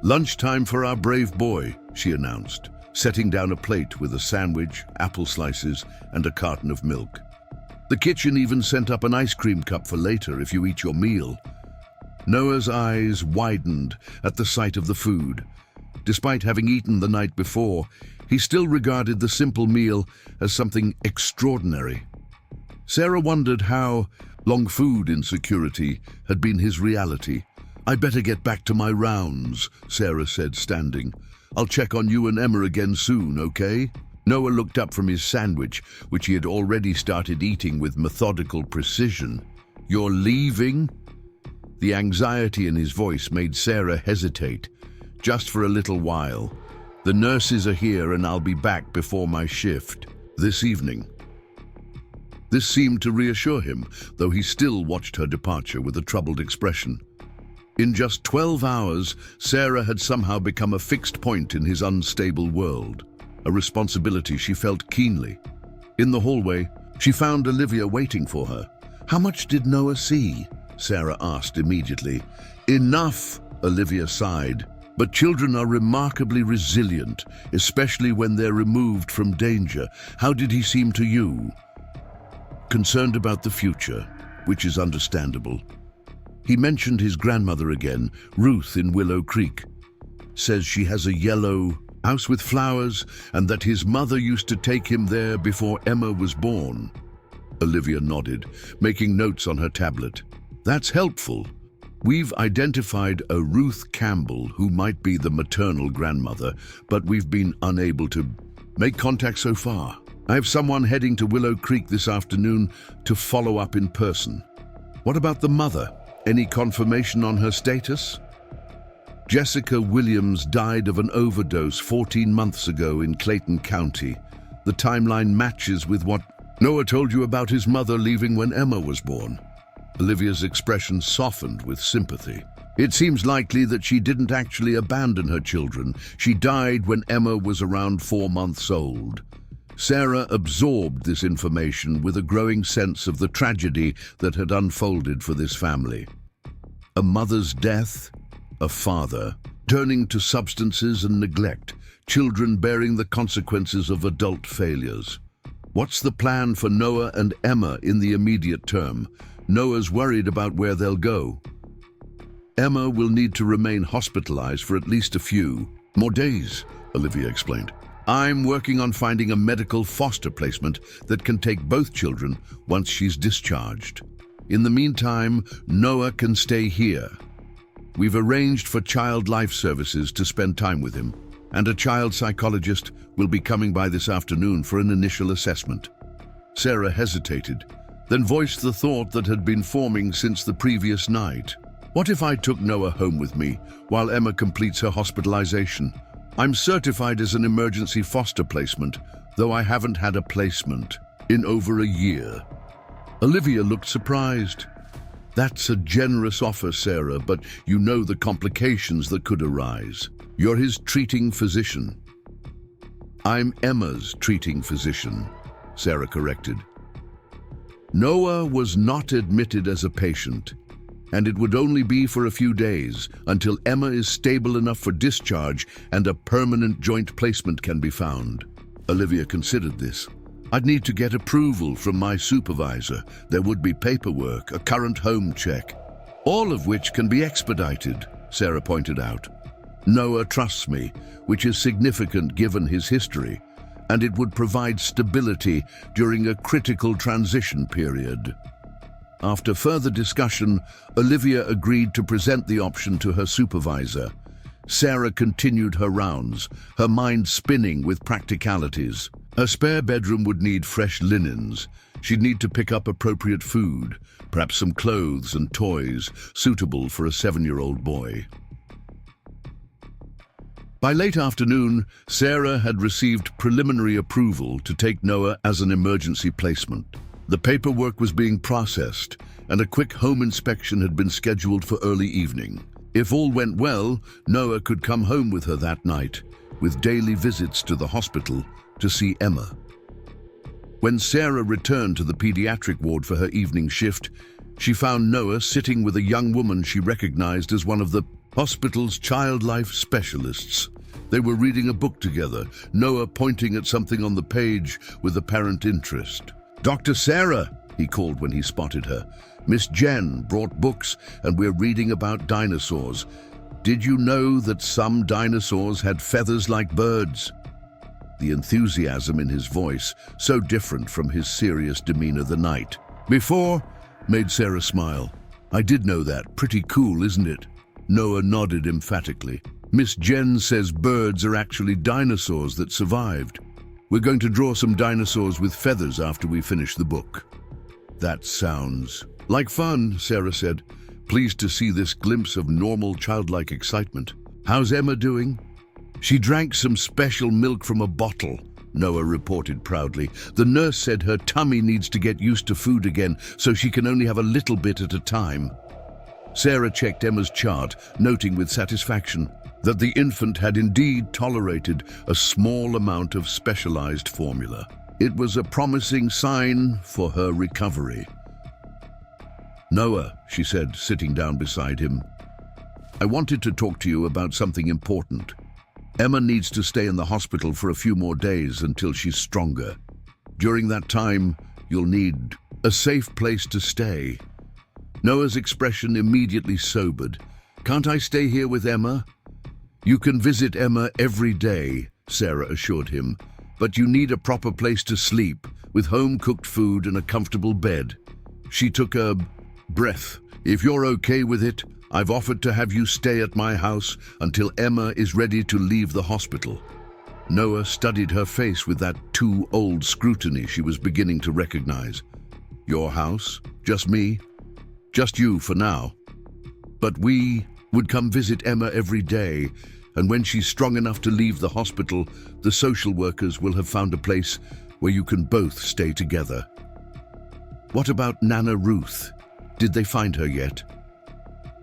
"Lunchtime for our brave boy," she announced, setting down a plate with a sandwich, apple slices, and a carton of milk. "The kitchen even sent up an ice cream cup for later if you eat your meal." Noah's eyes widened at the sight of the food. Despite having eaten the night before, he still regarded the simple meal as something extraordinary. Sarah wondered how long food insecurity had been his reality. "I better get back to my rounds," Sarah said, standing. "I'll check on you and Emma again soon, okay?" Noah looked up from his sandwich, which he had already started eating with methodical precision. "You're leaving?" The anxiety in his voice made Sarah hesitate. "Just for a little while. The nurses are here and I'll be back before my shift this evening." This seemed to reassure him, though he still watched her departure with a troubled expression. In just 12 hours, Sarah had somehow become a fixed point in his unstable world, a responsibility she felt keenly. In the hallway, she found Olivia waiting for her. "How much did Noah see?" Sarah asked immediately. "Enough," Olivia sighed. "But children are remarkably resilient, especially when they're removed from danger. How did he seem to you?" "Concerned about the future, which is understandable. He mentioned his grandmother again, Ruth in Willow Creek. Says she has a yellow house with flowers and that his mother used to take him there before Emma was born." Olivia nodded, making notes on her tablet. "That's helpful. We've identified a Ruth Campbell who might be the maternal grandmother, but we've been unable to make contact so far. I have someone heading to Willow Creek this afternoon to follow up in person." "What about the mother? Any confirmation on her status?" "Jessica Williams died of an overdose 14 months ago in Clayton County. The timeline matches with what Noah told you about his mother leaving when Emma was born." Olivia's expression softened with sympathy. "It seems likely that she didn't actually abandon her children. She died when Emma was around 4 months old." Sarah absorbed this information with a growing sense of the tragedy that had unfolded for this family. A mother's death, a father turning to substances and neglect, children bearing the consequences of adult failures. What's the plan for Noah and Emma in the immediate term? Noah's worried about where they'll go. Emma will need to remain hospitalized for at least a few more days, Olivia explained. I'm working on finding a medical foster placement that can take both children once she's discharged. In the meantime, Noah can stay here. We've arranged for Child Life Services to spend time with him, and a child psychologist will be coming by this afternoon for an initial assessment. Sarah hesitated, then voiced the thought that had been forming since the previous night. What if I took Noah home with me while Emma completes her hospitalization? I'm certified as an emergency foster placement, though I haven't had a placement in over a year. Olivia looked surprised. That's a generous offer, Sarah, but you know the complications that could arise. You're his treating physician. I'm Emma's treating physician, Sarah corrected. Noah was not admitted as a patient, and it would only be for a few days until Emma is stable enough for discharge and a permanent joint placement can be found. Olivia considered this. I'd need to get approval from my supervisor. There would be paperwork, a current home check, all of which can be expedited, Sarah pointed out. Noah trusts me, which is significant given his history, and it would provide stability during a critical transition period. After further discussion, Olivia agreed to present the option to her supervisor. Sarah continued her rounds, her mind spinning with practicalities. Her spare bedroom would need fresh linens. She'd need to pick up appropriate food, perhaps some clothes and toys suitable for a 7-year-old boy. By late afternoon, Sarah had received preliminary approval to take Noah as an emergency placement. The paperwork was being processed, and a quick home inspection had been scheduled for early evening. If all went well, Noah could come home with her that night, with daily visits to the hospital to see Emma. When Sarah returned to the pediatric ward for her evening shift, she found Noah sitting with a young woman she recognized as one of the hospital's child life specialists. They were reading a book together, Noah pointing at something on the page with apparent interest. "Dr. Sarah," he called when he spotted her. "Miss Jen brought books and we're reading about dinosaurs. Did you know that some dinosaurs had feathers like birds?" The enthusiasm in his voice, so different from his serious demeanor the night before, made Sarah smile. "I did know that. Pretty cool, isn't it?" Noah nodded emphatically. "Miss Jen says birds are actually dinosaurs that survived. We're going to draw some dinosaurs with feathers after we finish the book." "That sounds like fun," Sarah said, pleased to see this glimpse of normal childlike excitement. "How's Emma doing?" "She drank some special milk from a bottle," Noah reported proudly. "The nurse said her tummy needs to get used to food again, so she can only have a little bit at a time." Sarah checked Emma's chart, noting with satisfaction that the infant had indeed tolerated a small amount of specialized formula. It was a promising sign for her recovery. "Noah," she said, sitting down beside him, "I wanted to talk to you about something important. Emma needs to stay in the hospital for a few more days until she's stronger. During that time, you'll need a safe place to stay." Noah's expression immediately sobered. "Can't I stay here with Emma?" "You can visit Emma every day," Sarah assured him, "but you need a proper place to sleep, with home-cooked food and a comfortable bed." She took a breath. "If you're okay with it, I've offered to have you stay at my house until Emma is ready to leave the hospital." Noah studied her face with that too-old scrutiny she was beginning to recognize. "Your house? Just me? Just you for now. But we would come visit Emma every day, and when she's strong enough to leave the hospital, the social workers will have found a place where you can both stay together." "What about Nana Ruth? Did they find her yet?"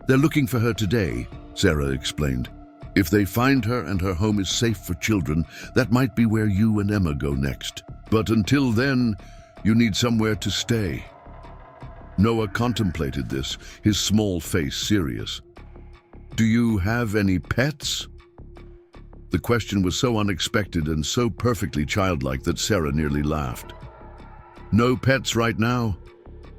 "They're looking for her today," Sarah explained. "If they find her and her home is safe for children, that might be where you and Emma go next." But until then, you need somewhere to stay. Noah contemplated this, his small face serious. Do you have any pets? The question was so unexpected and so perfectly childlike that Sarah nearly laughed. No pets right now.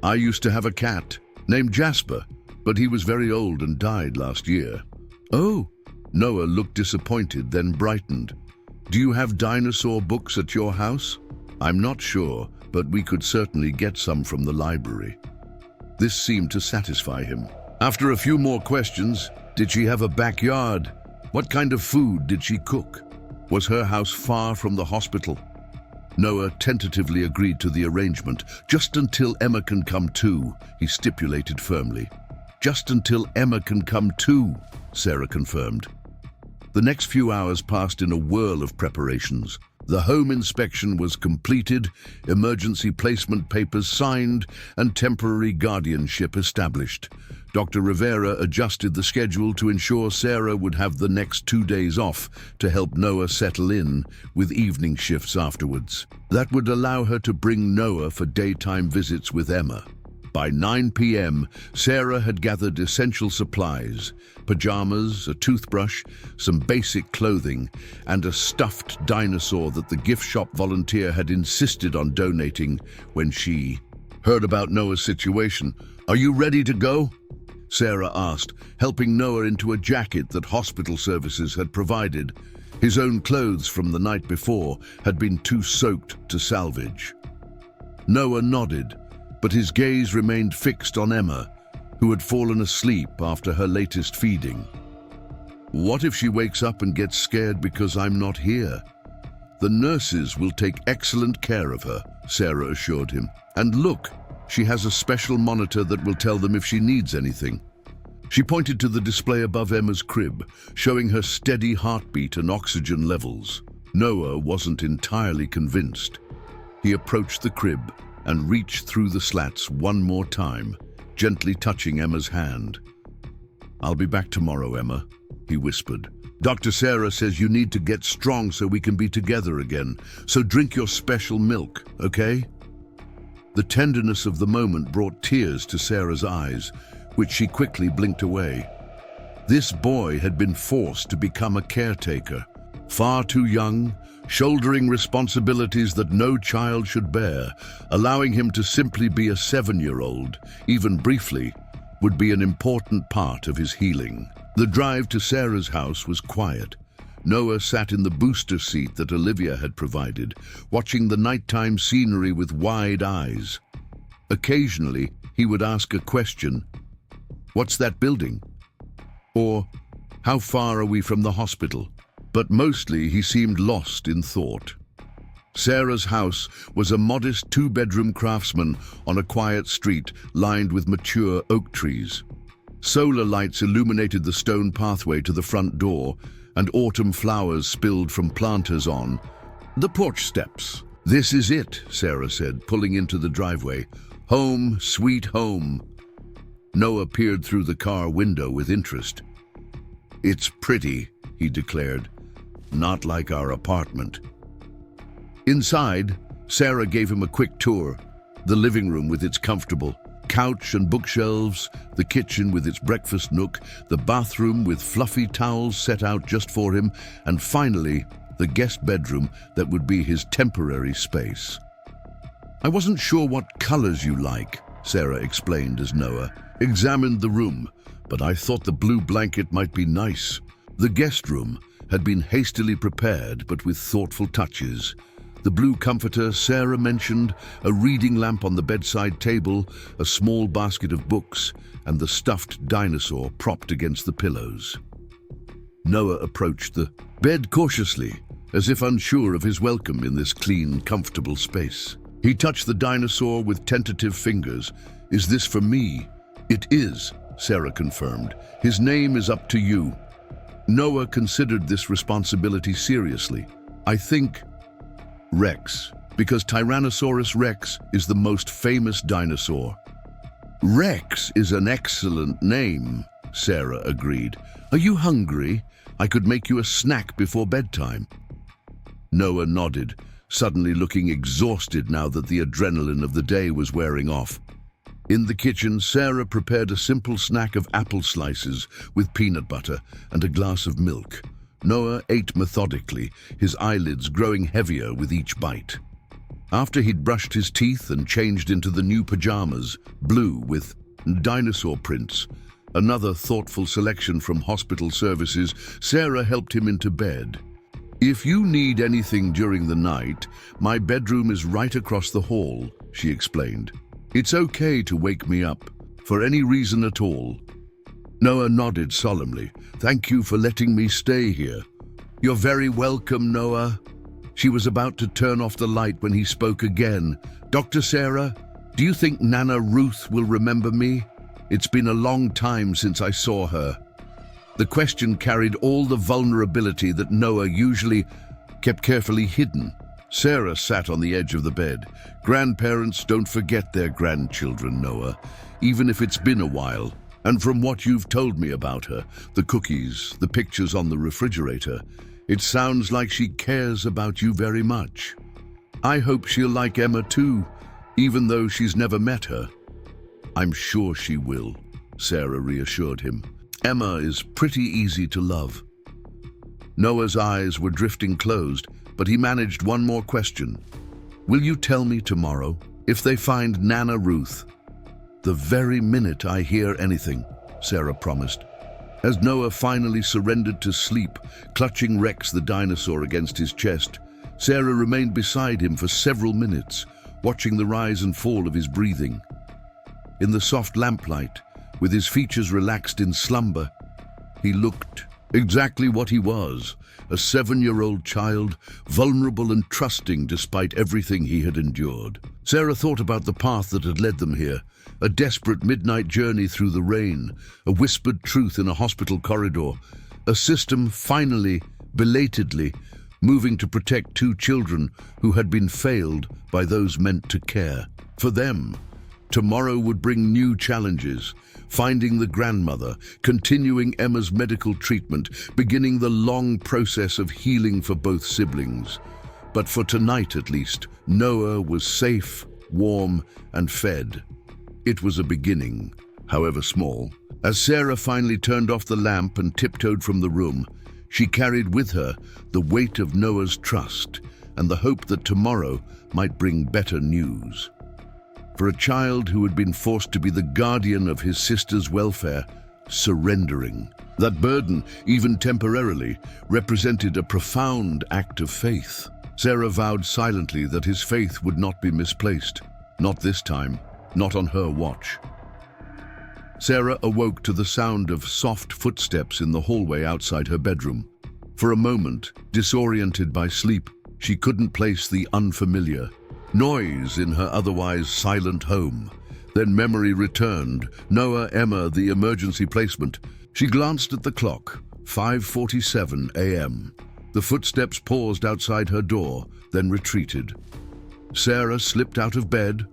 I used to have a cat named Jasper, but he was very old and died last year. Oh, Noah looked disappointed, then brightened. Do you have dinosaur books at your house? I'm not sure, but we could certainly get some from the library. This seemed to satisfy him. After a few more questions, did she have a backyard? What kind of food did she cook? Was her house far from the hospital? Noah tentatively agreed to the arrangement. Just until Emma can come too, he stipulated firmly. Just until Emma can come too, Sarah confirmed. The next few hours passed in a whirl of preparations. The home inspection was completed, emergency placement papers signed, and temporary guardianship established. Dr. Rivera adjusted the schedule to ensure Sarah would have the next 2 days off to help Noah settle in, with evening shifts afterwards. That would allow her to bring Noah for daytime visits with Emma. By 9 p.m., Sarah had gathered essential supplies: pajamas, a toothbrush, some basic clothing, and a stuffed dinosaur that the gift shop volunteer had insisted on donating when she heard about Noah's situation. Are you ready to go? Sarah asked, helping Noah into a jacket that hospital services had provided. His own clothes from the night before had been too soaked to salvage. Noah nodded, but his gaze remained fixed on Emma, who had fallen asleep after her latest feeding. What if she wakes up and gets scared because I'm not here? The nurses will take excellent care of her, Sarah assured him. And look, she has a special monitor that will tell them if she needs anything. She pointed to the display above Emma's crib, showing her steady heartbeat and oxygen levels. Noah wasn't entirely convinced. He approached the crib and reached through the slats one more time, gently touching Emma's hand. I'll be back tomorrow, Emma, he whispered. Dr. Sarah says you need to get strong so we can be together again, so drink your special milk, okay? The tenderness of the moment brought tears to Sarah's eyes, which she quickly blinked away. This boy had been forced to become a caretaker, far too young, shouldering responsibilities that no child should bear. Allowing him to simply be a 7-year-old, even briefly, would be an important part of his healing. The drive to Sarah's house was quiet. Noah sat in the booster seat that Olivia had provided, watching the nighttime scenery with wide eyes. Occasionally, he would ask a question. What's that building? Or, how far are we from the hospital? But mostly he seemed lost in thought. Sarah's house was a modest 2-bedroom craftsman on a quiet street lined with mature oak trees. Solar lights illuminated the stone pathway to the front door, and autumn flowers spilled from planters on the porch steps. This is it, Sarah said, pulling into the driveway. Home, sweet home. Noah peered through the car window with interest. It's pretty, he declared. Not like our apartment. Inside, Sarah gave him a quick tour. The living room with its comfortable couch and bookshelves, the kitchen with its breakfast nook, the bathroom with fluffy towels set out just for him, and finally, the guest bedroom that would be his temporary space. I wasn't sure what colors you like, Sarah explained as Noah examined the room, but I thought the blue blanket might be nice. The guest room had been hastily prepared, but with thoughtful touches. The blue comforter Sarah mentioned, a reading lamp on the bedside table, a small basket of books, and the stuffed dinosaur propped against the pillows. Noah approached the bed cautiously, as if unsure of his welcome in this clean, comfortable space. He touched the dinosaur with tentative fingers. Is this for me? It is, Sarah confirmed. His name is up to you. Noah considered this responsibility seriously. I think Rex, because Tyrannosaurus Rex is the most famous dinosaur. Rex is an excellent name, Sarah agreed. Are you hungry? I could make you a snack before bedtime. Noah nodded, suddenly looking exhausted now that the adrenaline of the day was wearing off. In the kitchen, Sarah prepared a simple snack of apple slices with peanut butter and a glass of milk. Noah ate methodically, his eyelids growing heavier with each bite. After he'd brushed his teeth and changed into the new pajamas, blue with dinosaur prints, another thoughtful selection from hospital services, Sarah helped him into bed. "If you need anything during the night, my bedroom is right across the hall," she explained. "It's okay to wake me up, for any reason at all." Noah nodded solemnly. "Thank you for letting me stay here." "You're very welcome, Noah." She was about to turn off the light when he spoke again. "Dr. Sarah, do you think Nana Ruth will remember me? It's been a long time since I saw her." The question carried all the vulnerability that Noah usually kept carefully hidden. Sarah sat on the edge of the bed. "Grandparents don't forget their grandchildren, Noah, even if it's been a while. And from what you've told me about her, the cookies, the pictures on the refrigerator, it sounds like she cares about you very much. I hope she'll like Emma too, even though she's never met her." "I'm sure she will," Sarah reassured him. "Emma is pretty easy to love." Noah's eyes were drifting closed, but he managed one more question. "Will you tell me tomorrow if they find Nana Ruth?" "The very minute I hear anything," Sarah promised. As Noah finally surrendered to sleep, clutching Rex the dinosaur against his chest, Sarah remained beside him for several minutes, watching the rise and fall of his breathing. In the soft lamplight, with his features relaxed in slumber, he looked exactly what he was, a 7-year-old child, vulnerable and trusting despite everything he had endured. Sarah thought about the path that had led them here, a desperate midnight journey through the rain, a whispered truth in a hospital corridor, a system finally, belatedly, moving to protect 2 children who had been failed by those meant to care. For them, tomorrow would bring new challenges, finding the grandmother, continuing Emma's medical treatment, beginning the long process of healing for both siblings. But for tonight at least, Noah was safe, warm, and fed. It was a beginning, however small. As Sarah finally turned off the lamp and tiptoed from the room, she carried with her the weight of Noah's trust and the hope that tomorrow might bring better news. For a child who had been forced to be the guardian of his sister's welfare, surrendering that burden, even temporarily, represented a profound act of faith. Sarah vowed silently that his faith would not be misplaced. Not this time, not on her watch. Sarah awoke to the sound of soft footsteps in the hallway outside her bedroom. For a moment, disoriented by sleep, she couldn't place the unfamiliar noise in her otherwise silent home. Then memory returned. Noah, Emma, the emergency placement. She glanced at the clock. 5:47 a.m. The footsteps paused outside her door, then retreated. Sarah slipped out of bed,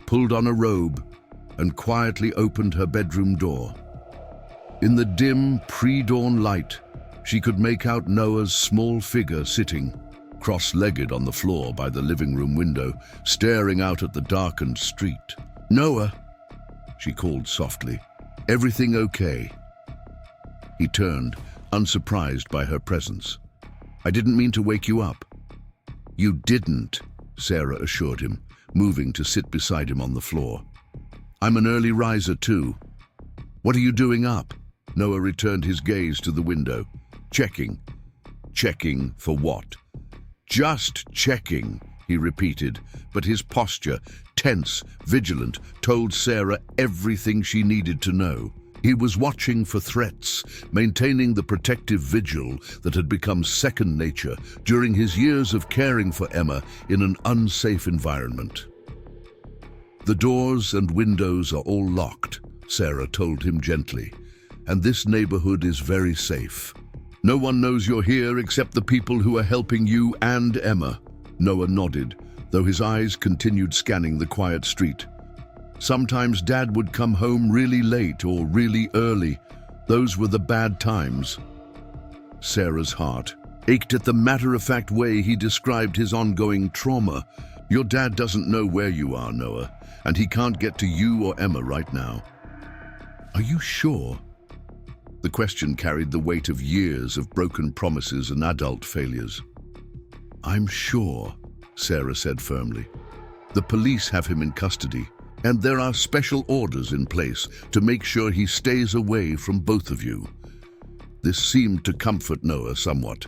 pulled on a robe, and quietly opened her bedroom door. In the dim, pre-dawn light, she could make out Noah's small figure sitting, cross-legged on the floor by the living room window, staring out at the darkened street. "Noah," she called softly. "Everything okay?" He turned, unsurprised by her presence. "I didn't mean to wake you up." "You didn't," Sarah assured him, moving to sit beside him on the floor. "I'm an early riser too." "What are you doing up?" Noah returned his gaze to the window. "Checking." "Checking for what?" "Just checking," he repeated, but his posture, tense, vigilant, told Sarah everything she needed to know. He was watching for threats, maintaining the protective vigil that had become second nature during his years of caring for Emma in an unsafe environment. "The doors and windows are all locked," Sarah told him gently, "and this neighborhood is very safe. No one knows you're here except the people who are helping you and Emma." Noah nodded, though his eyes continued scanning the quiet street. "Sometimes Dad would come home really late or really early. Those were the bad times." Sarah's heart ached at the matter-of-fact way he described his ongoing trauma. Your dad doesn't know where you are, Noah, and he can't get to you or Emma right now. Are you sure? The question carried the weight of years of broken promises and adult failures. I'm sure, Sarah said firmly. The police have him in custody, and there are special orders in place to make sure he stays away from both of you. This seemed to comfort Noah somewhat.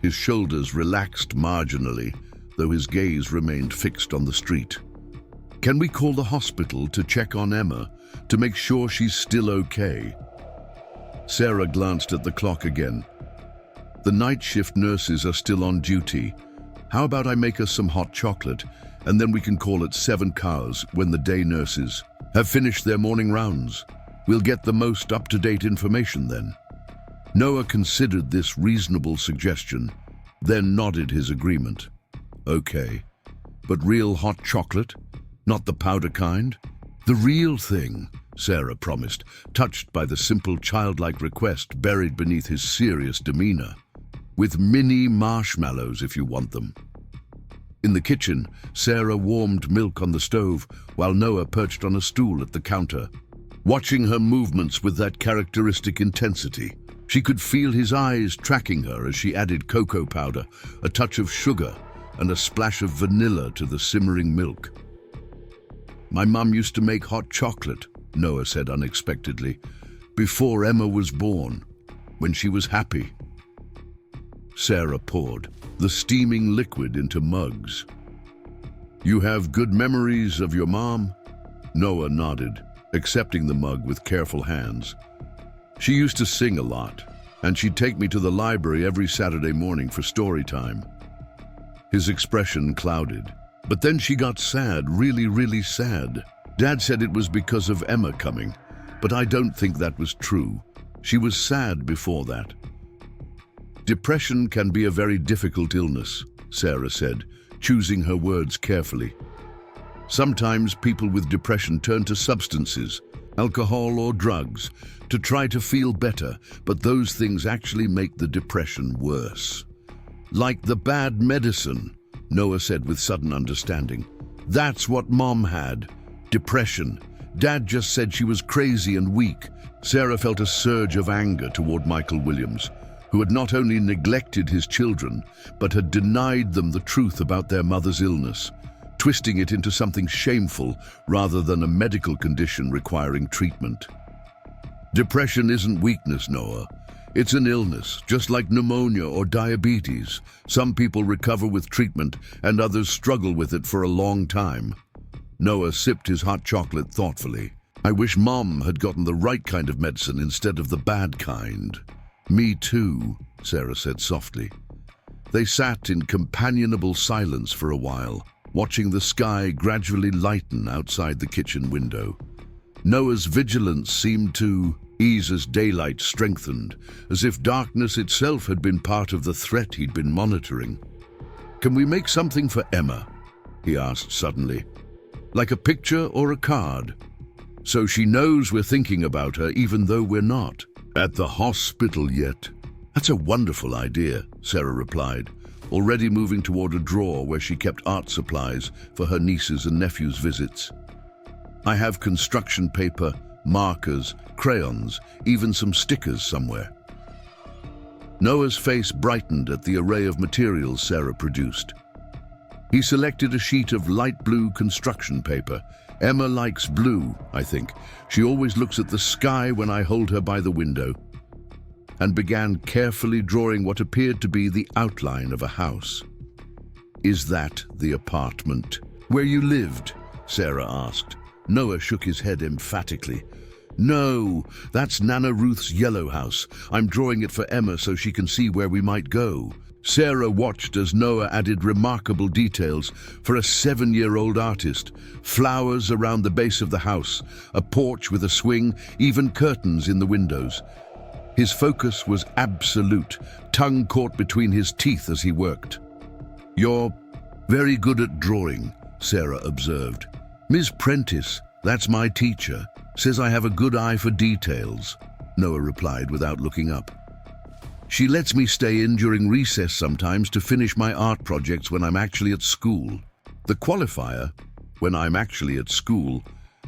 His shoulders relaxed marginally, though his gaze remained fixed on the street. Can we call the hospital to check on Emma, to make sure she's still okay? Sarah glanced at the clock again. The night shift nurses are still on duty. How about I make us some hot chocolate, and then we can call it 7 cows when the day nurses have finished their morning rounds. We'll get the most up-to-date information then. Noah considered this reasonable suggestion, then nodded his agreement. Okay, but real hot chocolate? Not the powder kind? The real thing, Sarah promised, touched by the simple childlike request buried beneath his serious demeanor. With mini marshmallows if you want them. In the kitchen, Sarah warmed milk on the stove while Noah perched on a stool at the counter. Watching her movements with that characteristic intensity, she could feel his eyes tracking her as she added cocoa powder, a touch of sugar, and a splash of vanilla to the simmering milk. My mum used to make hot chocolate, Noah said unexpectedly, before Emma was born, when she was happy. Sarah poured the steaming liquid into mugs. You have good memories of your mom? Noah nodded, accepting the mug with careful hands. She used to sing a lot, and she'd take me to the library every Saturday morning for story time. His expression clouded. But then she got sad, really sad. Dad said it was because of Emma coming, but I don't think that was true. She was sad before that. Depression can be a very difficult illness, Sarah said, choosing her words carefully. Sometimes people with depression turn to substances, alcohol or drugs, to try to feel better, but those things actually make the depression worse. Like the bad medicine, Noah said with sudden understanding. That's what Mom had. Depression. Dad just said she was crazy and weak. Sarah felt a surge of anger toward Michael Williams, who had not only neglected his children, but had denied them the truth about their mother's illness, twisting it into something shameful rather than a medical condition requiring treatment. Depression isn't weakness, Noah. It's an illness, just like pneumonia or diabetes. Some people recover with treatment, and others struggle with it for a long time. Noah sipped his hot chocolate thoughtfully. I wish Mom had gotten the right kind of medicine instead of the bad kind. Me too, Sarah said softly. They sat in companionable silence for a while, watching the sky gradually lighten outside the kitchen window. Noah's vigilance seemed to ease as daylight strengthened, as if darkness itself had been part of the threat he'd been monitoring. Can we make something for Emma? He asked suddenly. Like a picture or a card? So she knows we're thinking about her even though we're not. At the hospital yet? That's a wonderful idea, Sarah replied, already moving toward a drawer where she kept art supplies for her nieces and nephews' visits. I have construction paper, markers, crayons, even some stickers somewhere. Noah's face brightened at the array of materials Sarah produced. He selected a sheet of light blue construction paper. Emma likes blue, I think. She always looks at the sky when I hold her by the window. And began carefully drawing what appeared to be the outline of a house. Is that the apartment where you lived? Sarah asked. Noah shook his head emphatically. No, that's Nana Ruth's yellow house. I'm drawing it for Emma so she can see where we might go. Sarah watched as Noah added remarkable details for a 7-year-old artist. Flowers around the base of the house, a porch with a swing, even curtains in the windows. His focus was absolute, tongue caught between his teeth as he worked. You're very good at drawing, Sarah observed. Miss Prentice, that's my teacher, says I have a good eye for details, Noah replied without looking up. She lets me stay in during recess sometimes to finish my art projects when I'm actually at school. The qualifier, when I'm actually at school,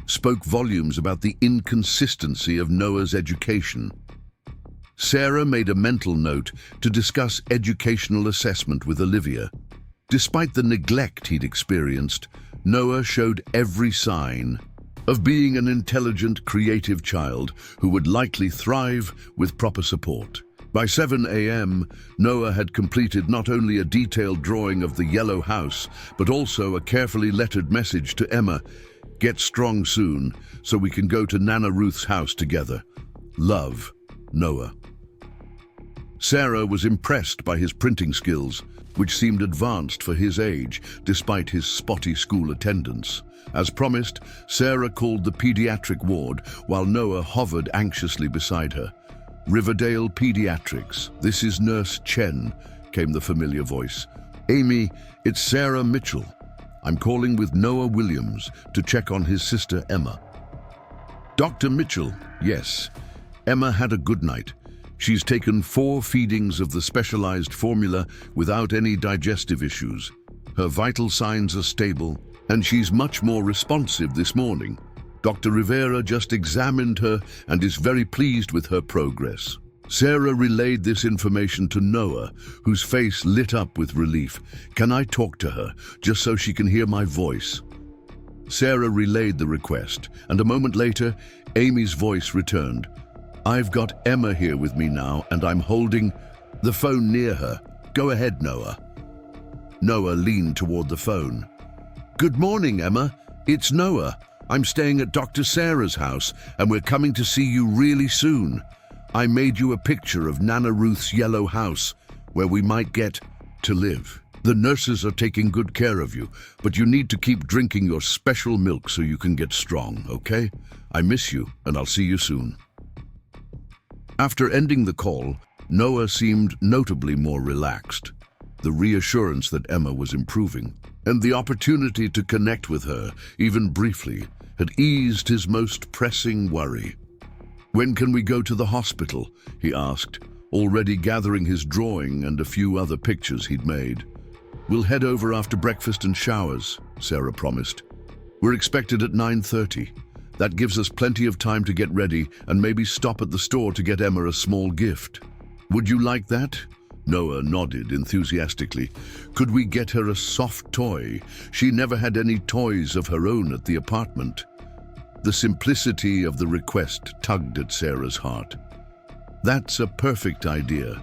spoke volumes about the inconsistency of Noah's education. Sarah made a mental note to discuss educational assessment with Olivia. Despite the neglect he'd experienced, Noah showed every sign of being an intelligent, creative child who would likely thrive with proper support. By 7 a.m., Noah had completed not only a detailed drawing of the yellow house, but also a carefully lettered message to Emma: "Get strong soon, so we can go to Nana Ruth's house together. Love, Noah." Sarah was impressed by his printing skills, which seemed advanced for his age, despite his spotty school attendance. As promised, Sarah called the pediatric ward, while Noah hovered anxiously beside her. "Riverdale Pediatrics, this is Nurse Chen," came the familiar voice. "Amy, it's Sarah Mitchell. I'm calling with Noah Williams to check on his sister Emma." "Dr. Mitchell, yes. Emma had a good night. She's taken 4 feedings of the specialized formula without any digestive issues. Her vital signs are stable, and she's much more responsive this morning. Dr. Rivera just examined her and is very pleased with her progress." Sarah relayed this information to Noah, whose face lit up with relief. "Can I talk to her, just so she can hear my voice?" Sarah relayed the request, and a moment later, Amy's voice returned. "I've got Emma here with me now, and I'm holding the phone near her. Go ahead, Noah." Noah leaned toward the phone. "Good morning, Emma. It's Noah. I'm staying at Dr. Sarah's house, and we're coming to see you really soon. I made you a picture of Nana Ruth's yellow house, where we might get to live. The nurses are taking good care of you, but you need to keep drinking your special milk so you can get strong, okay? I miss you, and I'll see you soon." After ending the call, Noah seemed notably more relaxed. The reassurance that Emma was improving, and the opportunity to connect with her, even briefly, had eased his most pressing worry. "When can we go to the hospital?" he asked, already gathering his drawing and a few other pictures he'd made. "We'll head over after breakfast and showers," Sarah promised. "We're expected at 9:30. That gives us plenty of time to get ready and maybe stop at the store to get Emma a small gift. Would you like that?" Noah nodded enthusiastically. "Could we get her a soft toy? She never had any toys of her own at the apartment." The simplicity of the request tugged at Sarah's heart. "That's a perfect idea."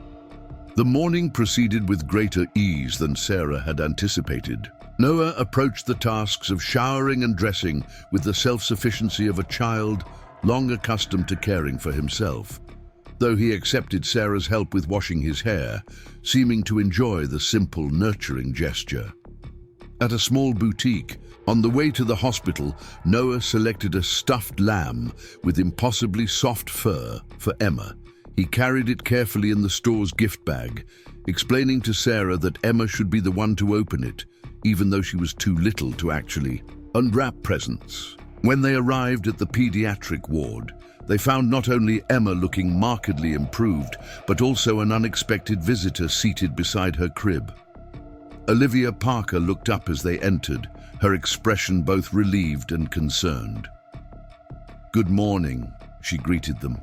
The morning proceeded with greater ease than Sarah had anticipated. Noah approached the tasks of showering and dressing with the self-sufficiency of a child long accustomed to caring for himself, though he accepted Sarah's help with washing his hair, seeming to enjoy the simple, nurturing gesture. At a small boutique, on the way to the hospital, Noah selected a stuffed lamb with impossibly soft fur for Emma. He carried it carefully in the store's gift bag, explaining to Sarah that Emma should be the one to open it, even though she was too little to actually unwrap presents. When they arrived at the pediatric ward, they found not only Emma looking markedly improved, but also an unexpected visitor seated beside her crib. Olivia Parker looked up as they entered, her expression both relieved and concerned. "Good morning," she greeted them.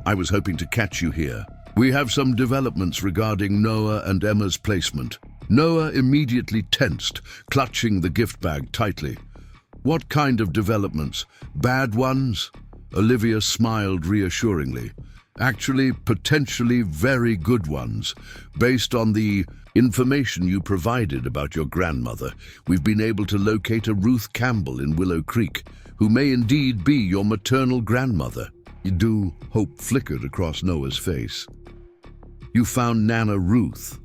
"I was hoping to catch you here. We have some developments regarding Noah and Emma's placement." Noah immediately tensed, clutching the gift bag tightly. "What kind of developments? Bad ones?" Olivia smiled reassuringly. "Actually, potentially very good ones. Based on the information you provided about your grandmother, we've been able to locate a Ruth Campbell in Willow Creek, who may indeed be your maternal grandmother." Hope flickered across Noah's face. "You found Nana Ruth?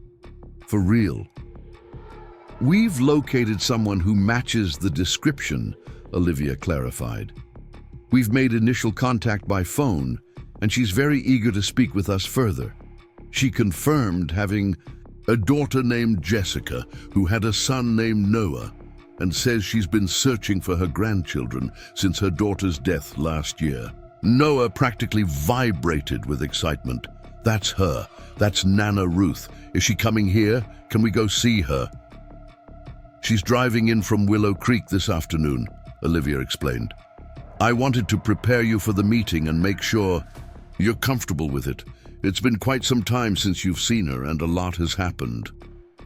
For real?" "We've located someone who matches the description," Olivia clarified. "We've made initial contact by phone, and she's very eager to speak with us further. She confirmed having a daughter named Jessica who had a son named Noah, and says she's been searching for her grandchildren since her daughter's death last year." Noah practically vibrated with excitement. That's her. That's Nana Ruth. Is she coming here? Can we go see her? She's driving in from Willow Creek this afternoon, Olivia explained. I wanted to prepare you for the meeting and make sure you're comfortable with it. It's been quite some time since you've seen her, and a lot has happened.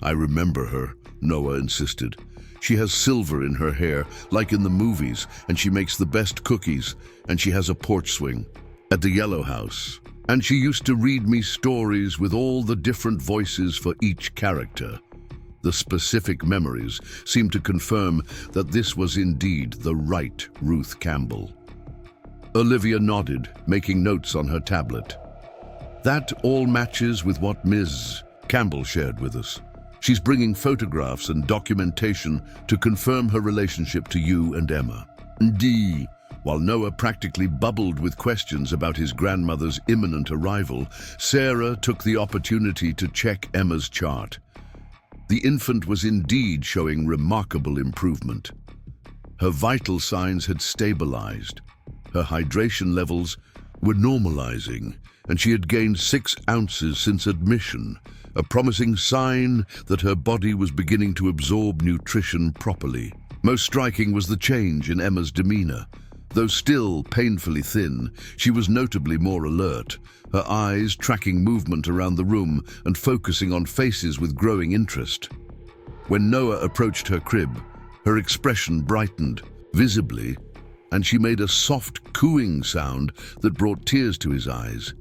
I remember her, Noah insisted. She has silver in her hair, like in the movies, and she makes the best cookies, and she has a porch swing at the Yellow House. And she used to read me stories with all the different voices for each character. The specific memories seemed to confirm that this was indeed the right Ruth Campbell. Olivia nodded, making notes on her tablet. That all matches with what Ms. Campbell shared with us. She's bringing photographs and documentation to confirm her relationship to you and Emma. Indeed. While Noah practically bubbled with questions about his grandmother's imminent arrival, Sarah took the opportunity to check Emma's chart. The infant was indeed showing remarkable improvement. Her vital signs had stabilized. Her hydration levels were normalizing, and she had gained 6 ounces since admission, a promising sign that her body was beginning to absorb nutrition properly. Most striking was the change in Emma's demeanor. Though still painfully thin, she was notably more alert, her eyes tracking movement around the room and focusing on faces with growing interest. When Noah approached her crib, her expression brightened, visibly, and she made a soft cooing sound that brought tears to his eyes.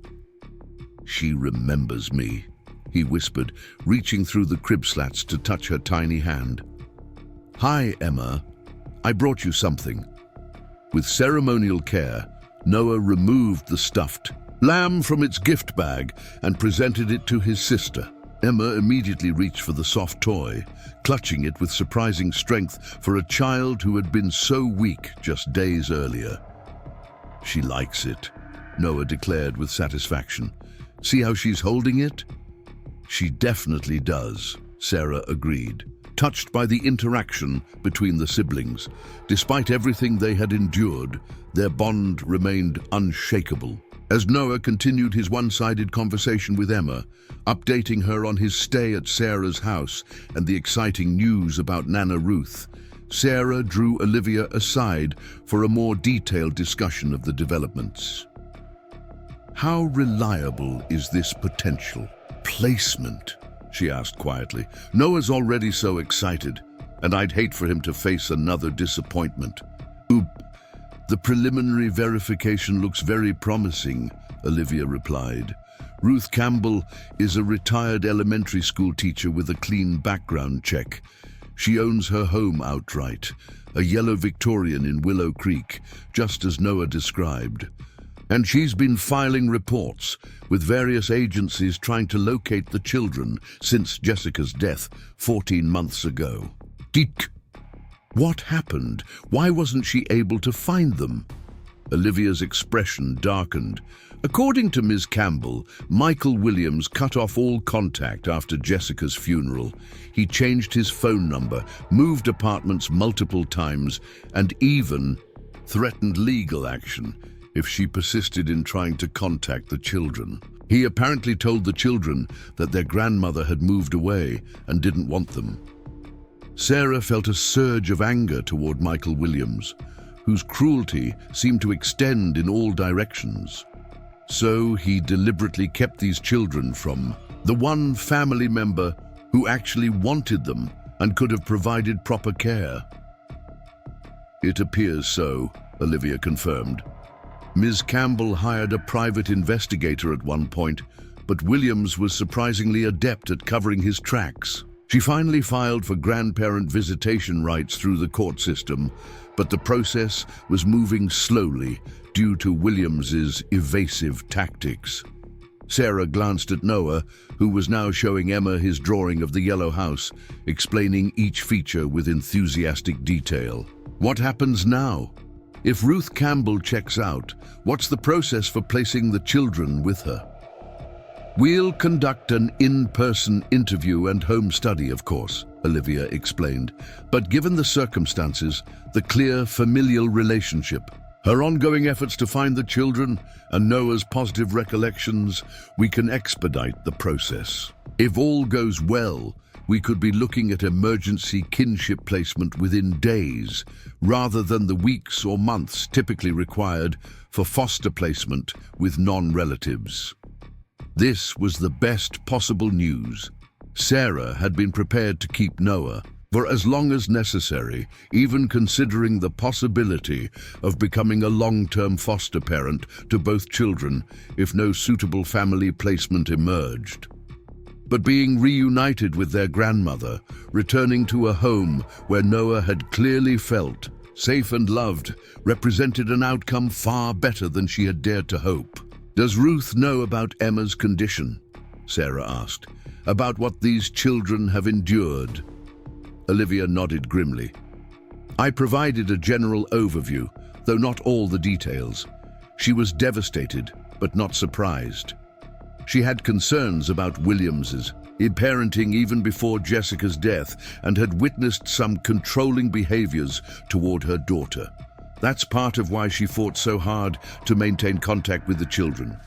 She remembers me, he whispered, reaching through the crib slats to touch her tiny hand. Hi, Emma. I brought you something. With ceremonial care, Noah removed the stuffed lamb from its gift bag and presented it to his sister. Emma immediately reached for the soft toy, clutching it with surprising strength for a child who had been so weak just days earlier. She likes it, Noah declared with satisfaction. See how she's holding it? She definitely does, Sarah agreed, touched by the interaction between the siblings. Despite everything they had endured, their bond remained unshakable. As Noah continued his one-sided conversation with Emma, updating her on his stay at Sarah's house and the exciting news about Nana Ruth, Sarah drew Olivia aside for a more detailed discussion of the developments. How reliable is this potential placement? She asked quietly. Noah's already so excited, and I'd hate for him to face another disappointment. The preliminary verification looks very promising, Olivia replied. Ruth Campbell is a retired elementary school teacher with a clean background check. She owns her home outright, a yellow Victorian in Willow Creek, just as Noah described. And she's been filing reports with various agencies trying to locate the children since Jessica's death 14 months ago. Geek! What happened? Why wasn't she able to find them? Olivia's expression darkened. According to Ms. Campbell, Michael Williams cut off all contact after Jessica's funeral. He changed his phone number, moved apartments multiple times, and even threatened legal action if she persisted in trying to contact the children. He apparently told the children that their grandmother had moved away and didn't want them. Sarah felt a surge of anger toward Michael Williams, whose cruelty seemed to extend in all directions. So he deliberately kept these children from the one family member who actually wanted them and could have provided proper care. It appears so, Olivia confirmed. Ms. Campbell hired a private investigator at one point, but Williams was surprisingly adept at covering his tracks. She finally filed for grandparent visitation rights through the court system, but the process was moving slowly due to Williams's evasive tactics. Sarah glanced at Noah, who was now showing Emma his drawing of the yellow house, explaining each feature with enthusiastic detail. What happens now? If Ruth Campbell checks out, what's the process for placing the children with her? We'll conduct an in-person interview and home study, of course, Olivia explained. But given the circumstances, the clear familial relationship, Her ongoing efforts to find the children and Noah's positive recollections, we can expedite the process. If all goes well, we could be looking at emergency kinship placement within days, rather than the weeks or months typically required for foster placement with non-relatives. This was the best possible news. Sarah had been prepared to keep Noah for as long as necessary, even considering the possibility of becoming a long-term foster parent to both children if no suitable family placement emerged. But being reunited with their grandmother, returning to a home where Noah had clearly felt safe and loved, represented an outcome far better than she had dared to hope. "Does Ruth know about Emma's condition?" Sarah asked. "About what these children have endured?" Olivia nodded grimly. "I provided a general overview, though not all the details. She was devastated, but not surprised. She had concerns about Williams's parenting even before Jessica's death and had witnessed some controlling behaviors toward her daughter. That's part of why she fought so hard to maintain contact with the children."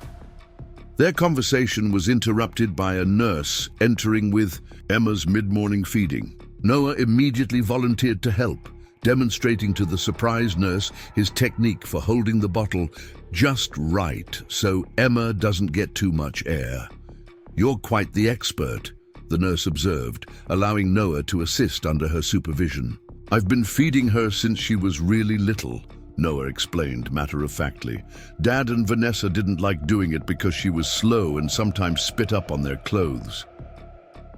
Their conversation was interrupted by a nurse entering with Emma's mid-morning feeding. Noah immediately volunteered to help, demonstrating to the surprised nurse his technique for holding the bottle just right so Emma doesn't get too much air. "You're quite the expert," the nurse observed, allowing Noah to assist under her supervision. "I've been feeding her since she was really little," Noah explained matter-of-factly. "Dad and Vanessa didn't like doing it because she was slow and sometimes spit up on their clothes."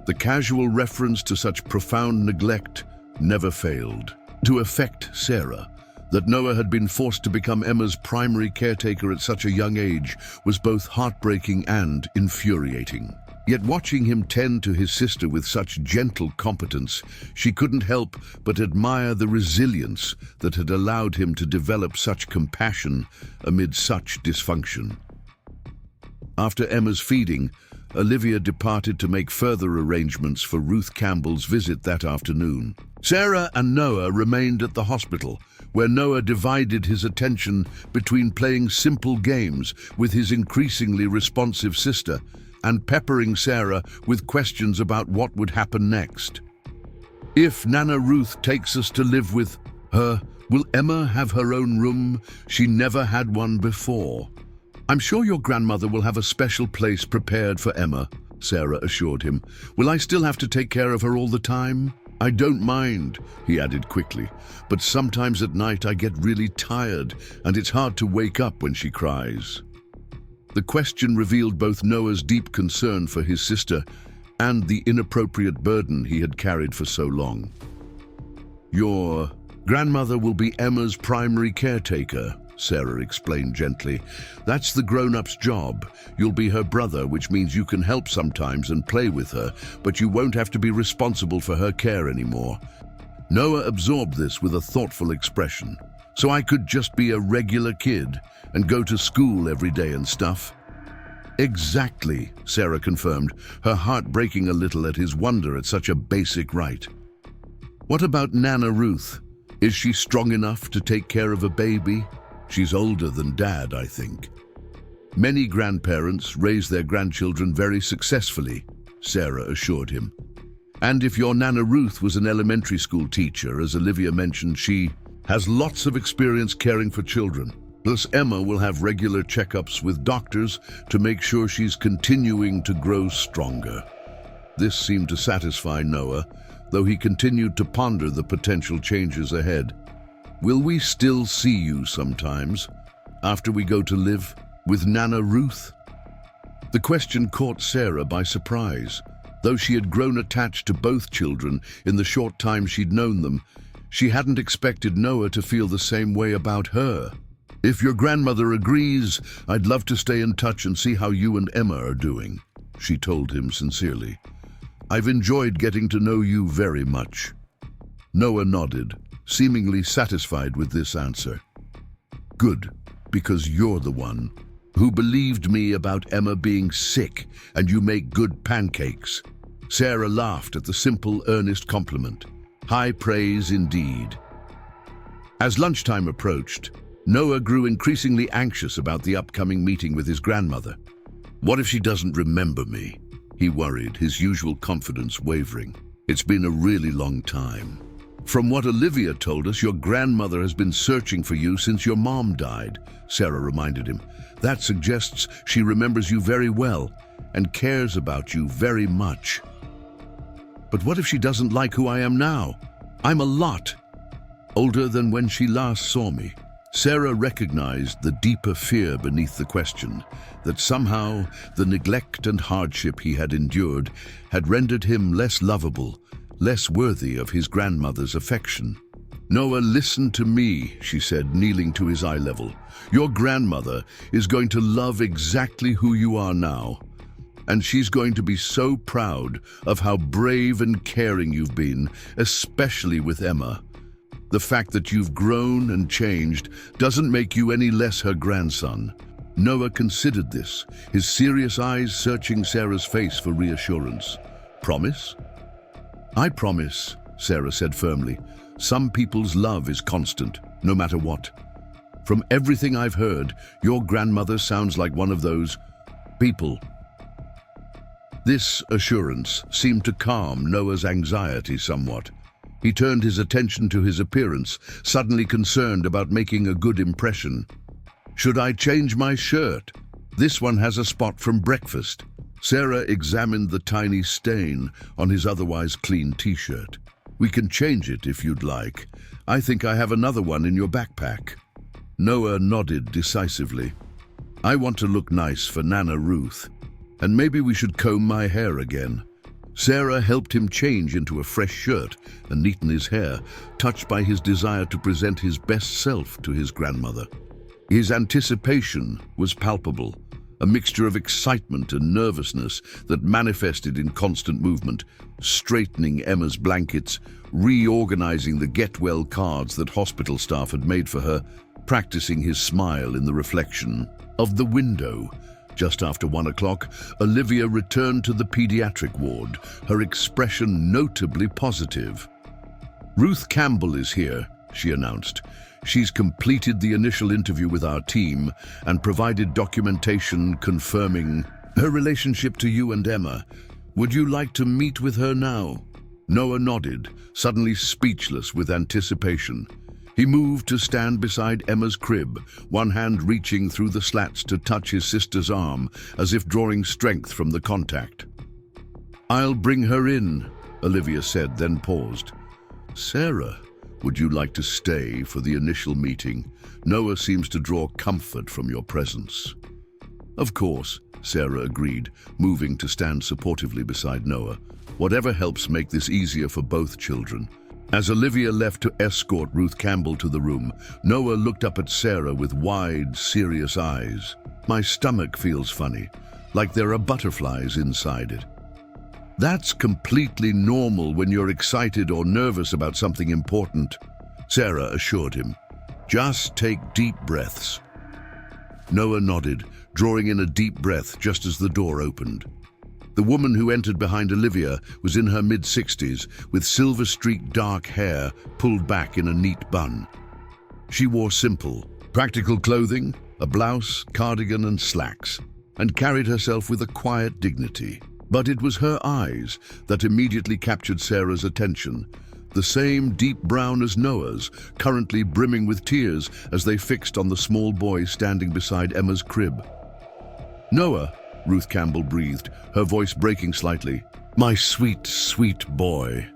The casual reference to such profound neglect never failed to affect Sarah. That Noah had been forced to become Emma's primary caretaker at such a young age was both heartbreaking and infuriating. Yet watching him tend to his sister with such gentle competence, she couldn't help but admire the resilience that had allowed him to develop such compassion amid such dysfunction. After Emma's feeding, Olivia departed to make further arrangements for Ruth Campbell's visit that afternoon. Sarah and Noah remained at the hospital, where Noah divided his attention between playing simple games with his increasingly responsive sister and peppering Sarah with questions about what would happen next. "If Nana Ruth takes us to live with her, will Emma have her own room? She never had one before." "I'm sure your grandmother will have a special place prepared for Emma," Sarah assured him. "Will I still have to take care of her all the time?" "I don't mind," he added quickly, "but sometimes at night I get really tired and it's hard to wake up when she cries." The question revealed both Noah's deep concern for his sister and the inappropriate burden he had carried for so long. "Your grandmother will be Emma's primary caretaker," Sarah explained gently. "That's the grown-up's job. You'll be her brother, which means you can help sometimes and play with her, but you won't have to be responsible for her care anymore." Noah absorbed this with a thoughtful expression. "So I could just be a regular kid and go to school every day and stuff?" "Exactly," Sarah confirmed, her heart breaking a little at his wonder at such a basic right. "What about Nana Ruth? Is she strong enough to take care of a baby? She's older than Dad, I think." "Many grandparents raise their grandchildren very successfully," Sarah assured him. "And if your Nana Ruth was an elementary school teacher, as Olivia mentioned, she has lots of experience caring for children. Plus, Emma will have regular checkups with doctors to make sure she's continuing to grow stronger." This seemed to satisfy Noah, though he continued to ponder the potential changes ahead. "Will we still see you sometimes, after we go to live with Nana Ruth?" The question caught Sarah by surprise. Though she had grown attached to both children in the short time she'd known them, she hadn't expected Noah to feel the same way about her. "If your grandmother agrees, I'd love to stay in touch and see how you and Emma are doing," she told him sincerely. "I've enjoyed getting to know you very much." Noah nodded, seemingly satisfied with this answer. "Good, because you're the one who believed me about Emma being sick and you make good pancakes." Sarah laughed at the simple, earnest compliment. High praise indeed. As lunchtime approached, Noah grew increasingly anxious about the upcoming meeting with his grandmother. What if she doesn't remember me? He worried, his usual confidence wavering. It's been a really long time. From what Olivia told us, your grandmother has been searching for you since your mom died, Sarah reminded him. That suggests she remembers you very well and cares about you very much. But what if she doesn't like who I am now? I'm a lot older than when she last saw me. Sarah recognized the deeper fear beneath the question, that somehow the neglect and hardship he had endured had rendered him less lovable, less worthy of his grandmother's affection. Noah, listen to me, she said, kneeling to his eye level. Your grandmother is going to love exactly who you are now, and she's going to be so proud of how brave and caring you've been, especially with Emma. The fact that you've grown and changed doesn't make you any less her grandson. Noah considered this, his serious eyes searching Sarah's face for reassurance. Promise? I promise, Sarah said firmly. Some people's love is constant, no matter what. From everything I've heard, your grandmother sounds like one of those people. This assurance seemed to calm Noah's anxiety somewhat. He turned his attention to his appearance, suddenly concerned about making a good impression. Should I change my shirt? This one has a spot from breakfast. Sarah examined the tiny stain on his otherwise clean t-shirt. We can change it if you'd like. I think I have another one in your backpack. Noah nodded decisively. I want to look nice for Nana Ruth, and maybe we should comb my hair again. Sarah helped him change into a fresh shirt and neaten his hair, touched by his desire to present his best self to his grandmother. His anticipation was palpable, a mixture of excitement and nervousness that manifested in constant movement, straightening Emma's blankets, reorganizing the get-well cards that hospital staff had made for her, practicing his smile in the reflection of the window. Just after 1 o'clock, Olivia returned to the pediatric ward, her expression notably positive. Ruth Campbell is here, she announced. She's completed the initial interview with our team and provided documentation confirming her relationship to you and Emma. Would you like to meet with her now? Noah nodded, suddenly speechless with anticipation. He moved to stand beside Emma's crib, one hand reaching through the slats to touch his sister's arm, as if drawing strength from the contact. I'll bring her in, Olivia said, then paused. Sarah, would you like to stay for the initial meeting? Noah seems to draw comfort from your presence. Of course, Sarah agreed, moving to stand supportively beside Noah. Whatever helps make this easier for both children. As Olivia left to escort Ruth Campbell to the room, Noah looked up at Sarah with wide, serious eyes. My stomach feels funny, like there are butterflies inside it. That's completely normal when you're excited or nervous about something important, Sarah assured him. Just take deep breaths. Noah nodded, drawing in a deep breath just as the door opened. The woman who entered behind Olivia was in her mid-60s, with silver-streaked dark hair pulled back in a neat bun. She wore simple, practical clothing, a blouse, cardigan and slacks, and carried herself with a quiet dignity. But it was her eyes that immediately captured Sarah's attention, the same deep brown as Noah's, currently brimming with tears as they fixed on the small boy standing beside Emma's crib. Noah, Ruth Campbell breathed, her voice breaking slightly. My sweet, sweet boy.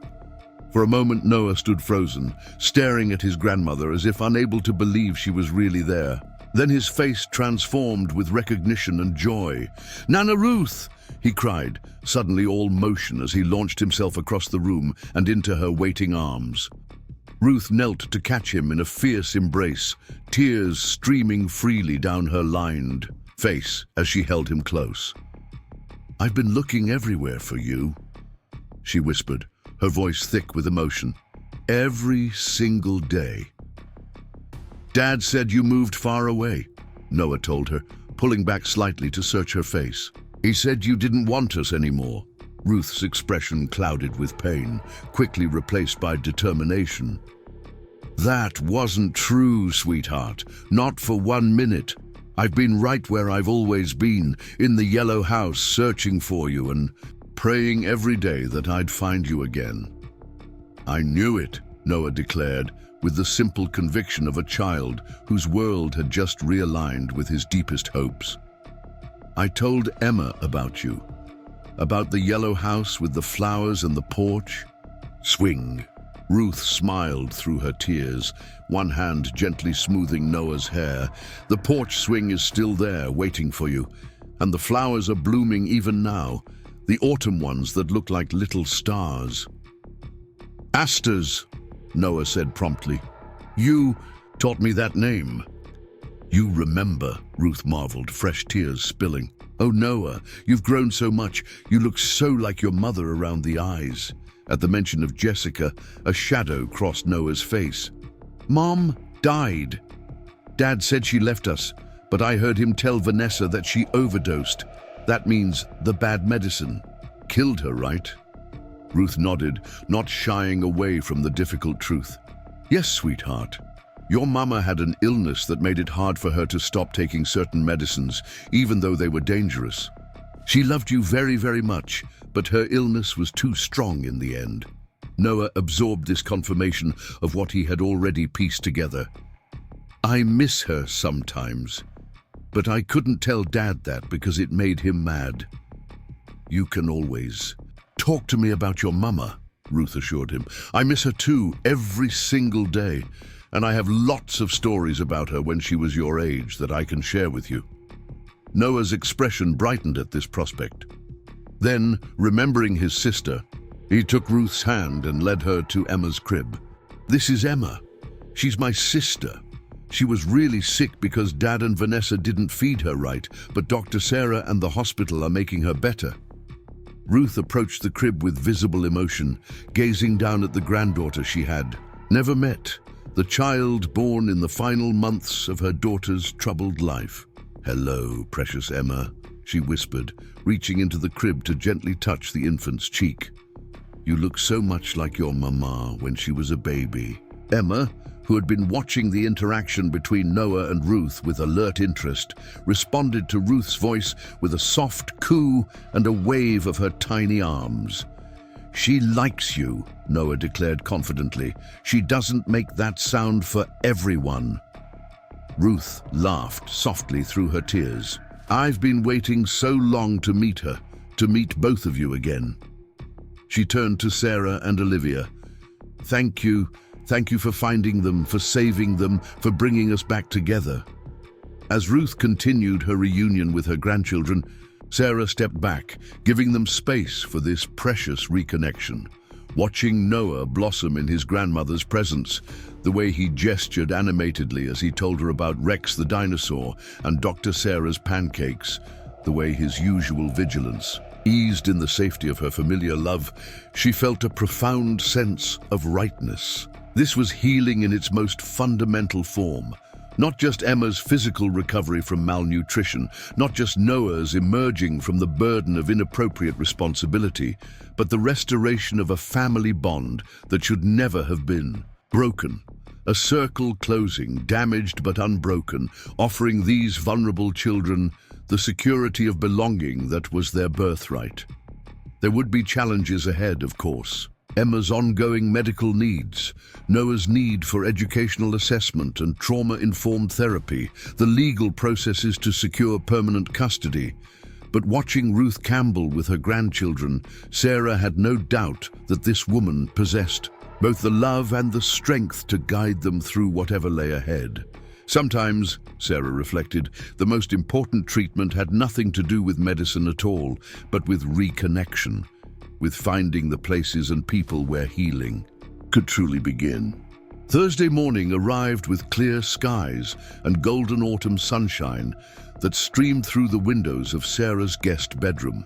For a moment, Noah stood frozen, staring at his grandmother as if unable to believe she was really there. Then his face transformed with recognition and joy. Nana Ruth! He cried, suddenly all motion as he launched himself across the room and into her waiting arms. Ruth knelt to catch him in a fierce embrace, tears streaming freely down her lined face as she held him close. I've been looking everywhere for you, she whispered, her voice thick with emotion. Every single day. Dad said you moved far away, Noah told her, pulling back slightly to search her face. He said you didn't want us anymore. Ruth's expression clouded with pain, quickly replaced by determination. That wasn't true, sweetheart. Not for 1 minute. I've been right where I've always been, in the yellow house, searching for you and praying every day that I'd find you again. I knew it, Noah declared, with the simple conviction of a child whose world had just realigned with his deepest hopes. I told Emma about you, about the yellow house with the flowers and the porch. Swing. Ruth smiled through her tears, one hand gently smoothing Noah's hair. The porch swing is still there, waiting for you, and the flowers are blooming even now, the autumn ones that look like little stars. Asters, Noah said promptly. You taught me that name. You remember, Ruth marveled, fresh tears spilling. Oh, Noah, you've grown so much. You look so like your mother around the eyes. At the mention of Jessica, a shadow crossed Noah's face. Mom died. Dad said she left us, but I heard him tell Vanessa that she overdosed. That means the bad medicine killed her, right? Ruth nodded, not shying away from the difficult truth. Yes, sweetheart. Your mama had an illness that made it hard for her to stop taking certain medicines, even though they were dangerous. She loved you very, very much, but her illness was too strong in the end. Noah absorbed this confirmation of what he had already pieced together. I miss her sometimes, but I couldn't tell Dad that because it made him mad. You can always talk to me about your mama, Ruth assured him. I miss her too, every single day, and I have lots of stories about her when she was your age that I can share with you. Noah's expression brightened at this prospect. Then, remembering his sister, he took Ruth's hand and led her to Emma's crib. This is Emma. She's my sister. She was really sick because Dad and Vanessa didn't feed her right, but Dr. Sarah and the hospital are making her better. Ruth approached the crib with visible emotion, gazing down at the granddaughter she had never met, the child born in the final months of her daughter's troubled life. Hello, precious Emma, she whispered, reaching into the crib to gently touch the infant's cheek. You look so much like your mama when she was a baby. Emma, who had been watching the interaction between Noah and Ruth with alert interest, responded to Ruth's voice with a soft coo and a wave of her tiny arms. She likes you, Noah declared confidently. She doesn't make that sound for everyone. Ruth laughed softly through her tears. I've been waiting so long to meet her, to meet both of you again. She turned to Sarah and Olivia. Thank you for finding them, for saving them, for bringing us back together. As Ruth continued her reunion with her grandchildren, Sarah stepped back, giving them space for this precious reconnection. Watching Noah blossom in his grandmother's presence, the way he gestured animatedly as he told her about Rex the dinosaur and Dr. Sarah's pancakes, the way his usual vigilance eased in the safety of her familiar love, she felt a profound sense of rightness. This was healing in its most fundamental form. Not just Emma's physical recovery from malnutrition, not just Noah's emerging from the burden of inappropriate responsibility, but the restoration of a family bond that should never have been broken. A circle closing, damaged but unbroken, offering these vulnerable children the security of belonging that was their birthright. There would be challenges ahead, of course. Emma's ongoing medical needs, Noah's need for educational assessment and trauma-informed therapy, the legal processes to secure permanent custody. But watching Ruth Campbell with her grandchildren, Sarah had no doubt that this woman possessed both the love and the strength to guide them through whatever lay ahead. Sometimes, Sarah reflected, the most important treatment had nothing to do with medicine at all, but with reconnection, with finding the places and people where healing could truly begin. Thursday morning arrived with clear skies and golden autumn sunshine that streamed through the windows of Sarah's guest bedroom.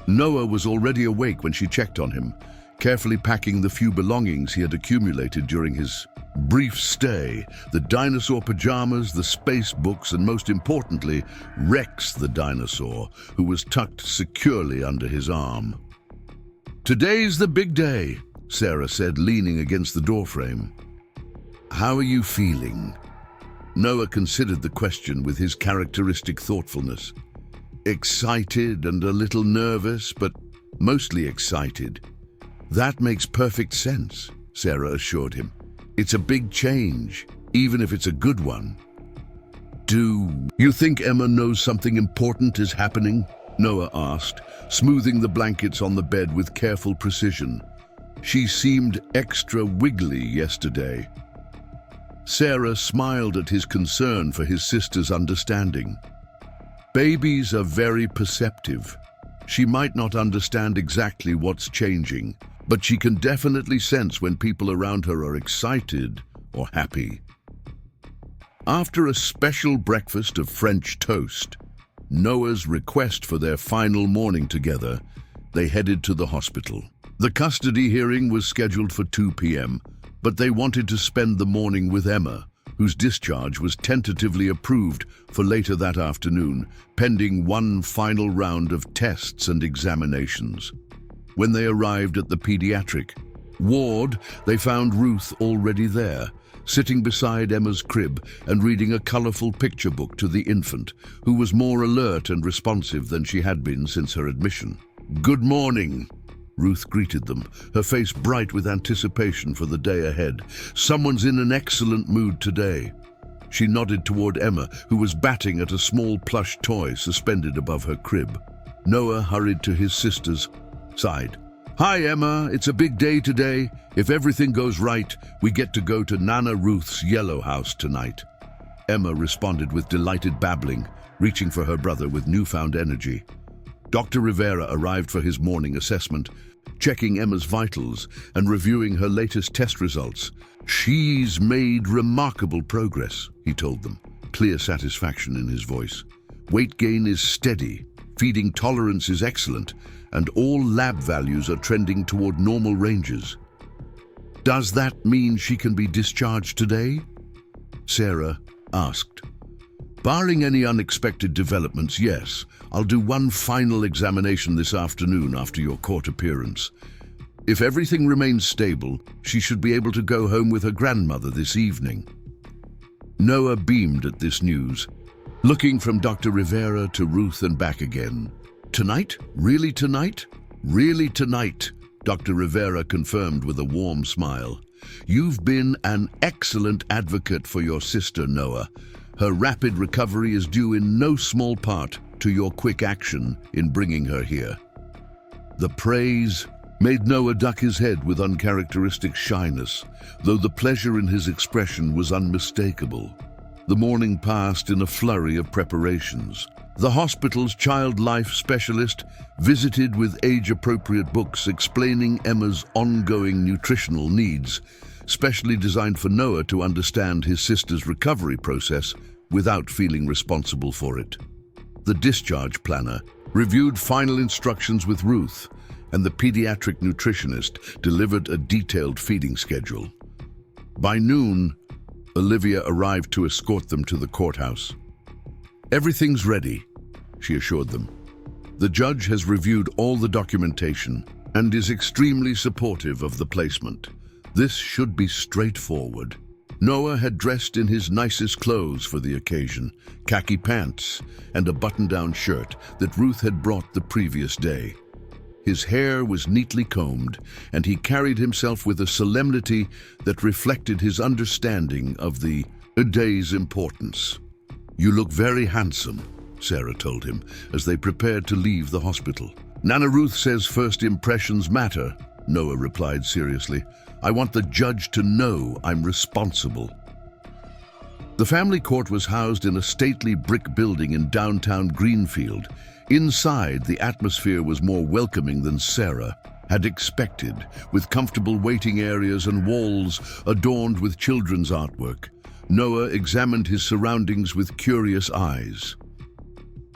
Noah was already awake when she checked on him, carefully packing the few belongings he had accumulated during his brief stay: the dinosaur pajamas, the space books, and most importantly, Rex the dinosaur, who was tucked securely under his arm. Today's the big day, Sarah said, leaning against the doorframe. "How are you feeling?" Noah considered the question with his characteristic thoughtfulness. "Excited and a little nervous, but mostly excited." "That makes perfect sense," Sarah assured him. "It's a big change, even if it's a good one." "Do you think Emma knows something important is happening?" Noah asked, smoothing the blankets on the bed with careful precision. "She seemed extra wiggly yesterday." Sarah smiled at his concern for his sister's understanding. "Babies are very perceptive. She might not understand exactly what's changing, but she can definitely sense when people around her are excited or happy." After a special breakfast of French toast, Noah's request for their final morning together, they headed to the hospital. The custody hearing was scheduled for 2 p.m., but they wanted to spend the morning with Emma, whose discharge was tentatively approved for later that afternoon, pending one final round of tests and examinations. When they arrived at the pediatric ward, they found Ruth already there, sitting beside Emma's crib and reading a colorful picture book to the infant, who was more alert and responsive than she had been since her admission. "Good morning," Ruth greeted them, her face bright with anticipation for the day ahead. "Someone's in an excellent mood today." She nodded toward Emma, who was batting at a small plush toy suspended above her crib. Noah hurried to his sister's side. "Hi, Emma, it's a big day today. If everything goes right, we get to go to Nana Ruth's yellow house tonight." Emma responded with delighted babbling, reaching for her brother with newfound energy. Dr. Rivera arrived for his morning assessment, checking Emma's vitals and reviewing her latest test results. "She's made remarkable progress," he told them, clear satisfaction in his voice. "Weight gain is steady, feeding tolerance is excellent, and all lab values are trending toward normal ranges." "Does that mean she can be discharged today?" Sarah asked. "Barring any unexpected developments, yes. I'll do one final examination this afternoon after your court appearance. If everything remains stable, she should be able to go home with her grandmother this evening." Noah beamed at this news, looking from Dr. Rivera to Ruth and back again. "Tonight? Really tonight?" "Really tonight," Dr. Rivera confirmed with a warm smile. "You've been an excellent advocate for your sister, Noah. Her rapid recovery is due in no small part to your quick action in bringing her here." The praise made Noah duck his head with uncharacteristic shyness, though the pleasure in his expression was unmistakable. The morning passed in a flurry of preparations. The hospital's child life specialist visited with age-appropriate books explaining Emma's ongoing nutritional needs, specially designed for Noah to understand his sister's recovery process without feeling responsible for it. The discharge planner reviewed final instructions with Ruth, and the pediatric nutritionist delivered a detailed feeding schedule. By noon, Olivia arrived to escort them to the courthouse. "Everything's ready," she assured them. "The judge has reviewed all the documentation and is extremely supportive of the placement. This should be straightforward." Noah had dressed in his nicest clothes for the occasion, khaki pants and a button-down shirt that Ruth had brought the previous day. His hair was neatly combed, and he carried himself with a solemnity that reflected his understanding of the day's importance. "You look very handsome," Sarah told him as they prepared to leave the hospital. "Nana Ruth says first impressions matter," Noah replied seriously. "I want the judge to know I'm responsible." The family court was housed in a stately brick building in downtown Greenfield. Inside, the atmosphere was more welcoming than Sarah had expected, with comfortable waiting areas and walls adorned with children's artwork. Noah examined his surroundings with curious eyes.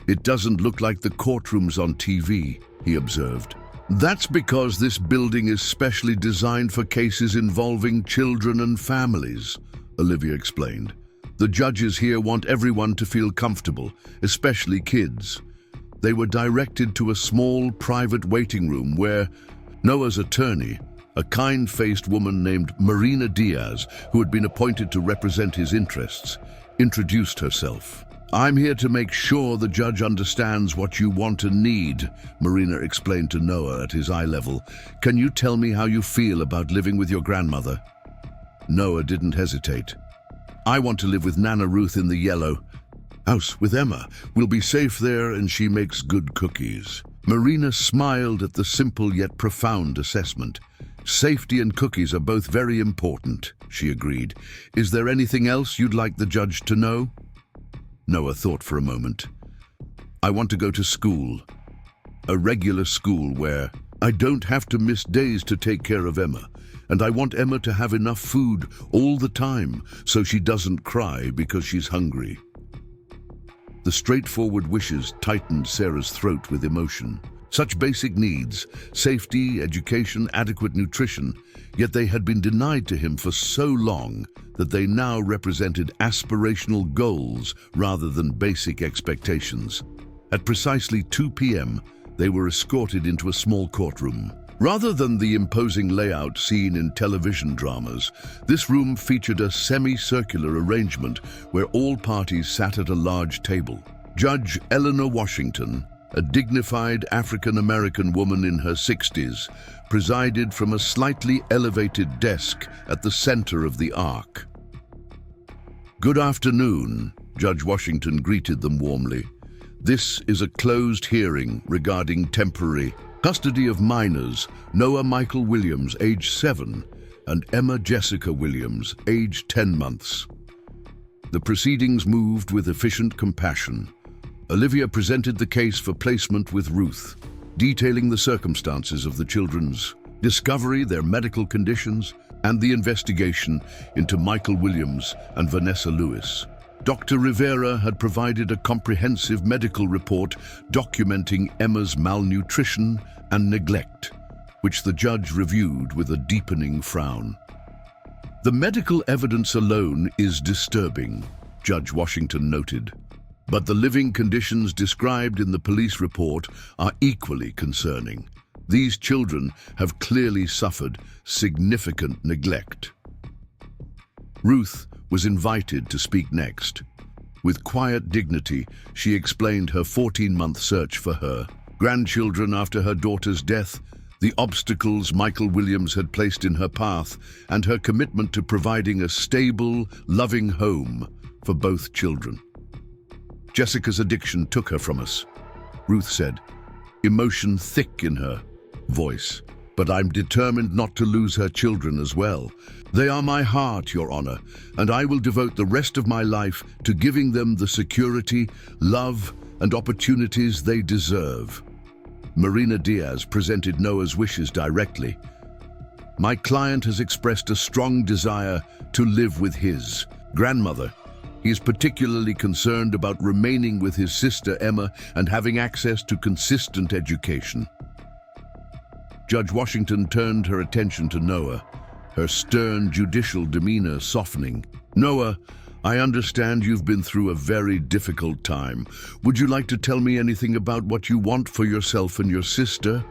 "It doesn't look like the courtrooms on TV," he observed. "That's because this building is specially designed for cases involving children and families," Olivia explained. "The judges here want everyone to feel comfortable, especially kids." They were directed to a small private waiting room where Noah's attorney, a kind-faced woman named Marina Diaz, who had been appointed to represent his interests, introduced herself. "I'm here to make sure the judge understands what you want and need," Marina explained to Noah at his eye level. "Can you tell me how you feel about living with your grandmother?" Noah didn't hesitate. "I want to live with Nana Ruth in the yellow house with Emma. We'll be safe there and she makes good cookies." Marina smiled at the simple yet profound assessment. "Safety and cookies are both very important," she agreed. "Is there anything else you'd like the judge to know?" Noah thought for a moment. "I want to go to school. A regular school where I don't have to miss days to take care of Emma. And I want Emma to have enough food all the time so she doesn't cry because she's hungry." The straightforward wishes tightened Sarah's throat with emotion. Such basic needs, safety, education, adequate nutrition, yet they had been denied to him for so long that they now represented aspirational goals rather than basic expectations. At precisely 2 p.m., they were escorted into a small courtroom. Rather than the imposing layout seen in television dramas, this room featured a semicircular arrangement where all parties sat at a large table. Judge Eleanor Washington, a dignified African-American woman in her 60s, presided from a slightly elevated desk at the center of the arc. "Good afternoon," Judge Washington greeted them warmly. "This is a closed hearing regarding temporary custody of minors, Noah Michael Williams, age 7, and Emma Jessica Williams, age 10 months. The proceedings moved with efficient compassion. Olivia presented the case for placement with Ruth, detailing the circumstances of the children's discovery, their medical conditions, and the investigation into Michael Williams and Vanessa Lewis. Dr. Rivera had provided a comprehensive medical report documenting Emma's malnutrition and neglect, which the judge reviewed with a deepening frown. "The medical evidence alone is disturbing," Judge Washington noted, "but the living conditions described in the police report are equally concerning. These children have clearly suffered significant neglect." Ruth was invited to speak next. With quiet dignity, she explained her 14-month search for her grandchildren after her daughter's death, the obstacles Michael Williams had placed in her path, and her commitment to providing a stable, loving home for both children. "Jessica's addiction took her from us," Ruth said, emotion thick in her voice. "But I'm determined not to lose her children as well. They are my heart, Your Honor, and I will devote the rest of my life to giving them the security, love, and opportunities they deserve." Marina Diaz presented Noah's wishes directly. "My client has expressed a strong desire to live with his grandmother. He is particularly concerned about remaining with his sister Emma and having access to consistent education." Judge Washington turned her attention to Noah, her stern judicial demeanor softening. "Noah, I understand you've been through a very difficult time. Would you like to tell me anything about what you want for yourself and your sister?"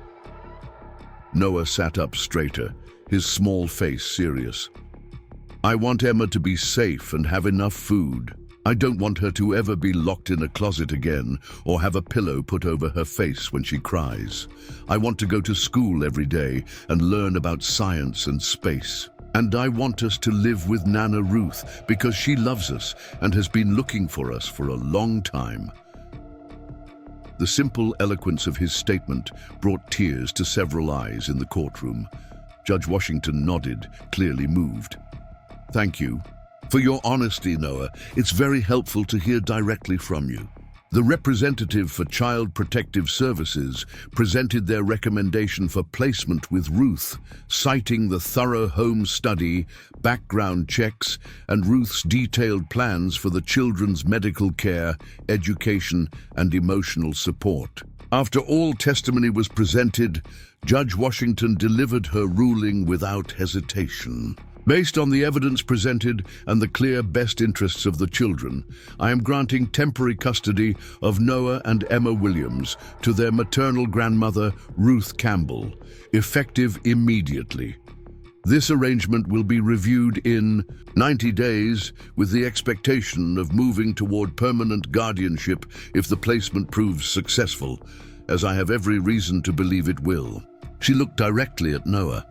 Noah sat up straighter, his small face serious. "I want Emma to be safe and have enough food. I don't want her to ever be locked in a closet again or have a pillow put over her face when she cries. I want to go to school every day and learn about science and space. And I want us to live with Nana Ruth because she loves us and has been looking for us for a long time." The simple eloquence of his statement brought tears to several eyes in the courtroom. Judge Washington nodded, clearly moved. "Thank you for your honesty, Noah. It's very helpful to hear directly from you." The representative for Child Protective Services presented their recommendation for placement with Ruth, citing the thorough home study, background checks, and Ruth's detailed plans for the children's medical care, education, and emotional support. After all testimony was presented, Judge Washington delivered her ruling without hesitation. "Based on the evidence presented and the clear best interests of the children, I am granting temporary custody of Noah and Emma Williams to their maternal grandmother, Ruth Campbell, effective immediately. This arrangement will be reviewed in 90 days with the expectation of moving toward permanent guardianship if the placement proves successful, as I have every reason to believe it will. She looked directly at Noah.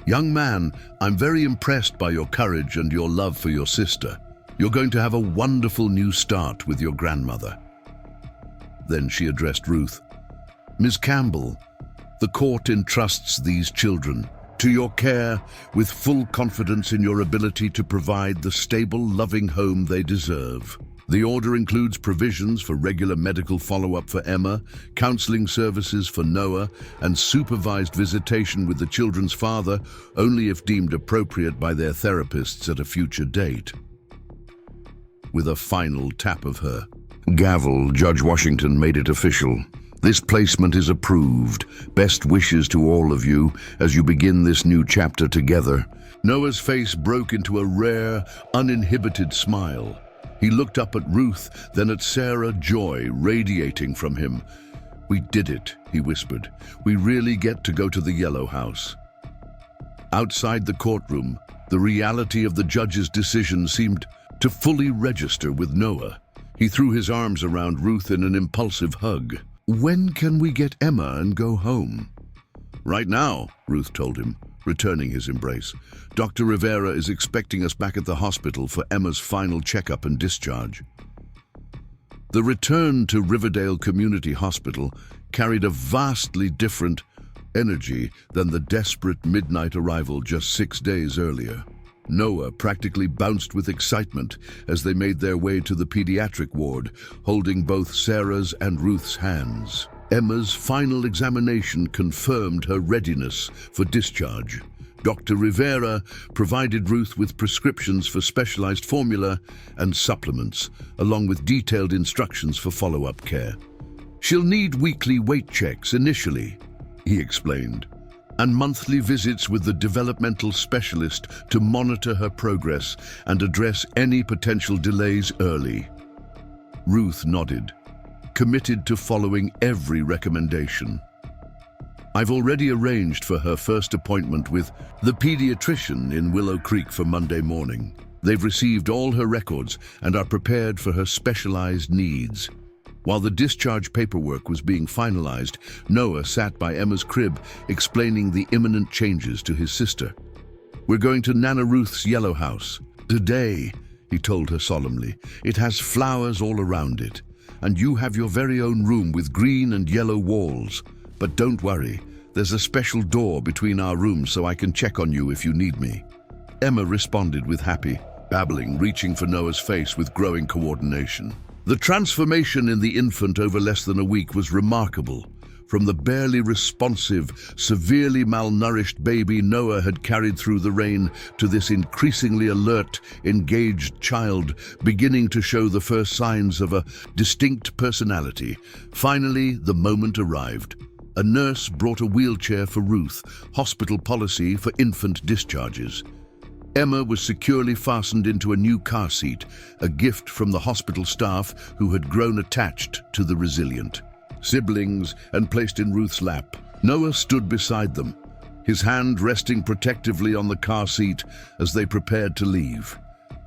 Young man, I'm very impressed by your courage and your love for your sister. You're going to have a wonderful new start with your grandmother. Then she addressed Ruth. Ms. Campbell, the court entrusts these children to your care with full confidence in your ability to provide the stable, loving home they deserve. The order includes provisions for regular medical follow-up for Emma, counseling services for Noah, and supervised visitation with the children's father only if deemed appropriate by their therapists at a future date. With a final tap of her gavel, Judge Washington made it official. This placement is approved. Best wishes to all of you as you begin this new chapter together. Noah's face broke into a rare, uninhibited smile. He looked up at Ruth, then at Sarah, joy radiating from him. We did it, he whispered. We really get to go to the Yellow House. Outside the courtroom, the reality of the judge's decision seemed to fully register with Noah. He threw his arms around Ruth in an impulsive hug. When can we get Emma and go home? Right now, Ruth told him, returning his embrace. Dr. Rivera is expecting us back at the hospital for Emma's final checkup and discharge. The return to Riverdale Community Hospital carried a vastly different energy than the desperate midnight arrival just 6 days earlier. Noah practically bounced with excitement as they made their way to the pediatric ward, holding both Sarah's and Ruth's hands. Emma's final examination confirmed her readiness for discharge. Dr. Rivera provided Ruth with prescriptions for specialized formula and supplements, along with detailed instructions for follow-up care. She'll need weekly weight checks initially, he explained, and monthly visits with the developmental specialist to monitor her progress and address any potential delays early. Ruth nodded, committed to following every recommendation. I've already arranged for her first appointment with the pediatrician in Willow Creek for Monday morning. They've received all her records and are prepared for her specialized needs. While the discharge paperwork was being finalized, Noah sat by Emma's crib, explaining the imminent changes to his sister. We're going to Nana Ruth's Yellow House. Today, he told her solemnly. It has flowers all around it, and you have your very own room with green and yellow walls. But don't worry, there's a special door between our rooms so I can check on you if you need me. Emma responded with happy babbling, reaching for Noah's face with growing coordination. The transformation in the infant over less than a week was remarkable. From the barely responsive, severely malnourished baby Noah had carried through the rain to this increasingly alert, engaged child beginning to show the first signs of a distinct personality. Finally, the moment arrived. A nurse brought a wheelchair for Ruth, hospital policy for infant discharges. Emma was securely fastened into a new car seat, a gift from the hospital staff who had grown attached to the resilient siblings, and placed in Ruth's lap. Noah stood beside them, his hand resting protectively on the car seat as they prepared to leave.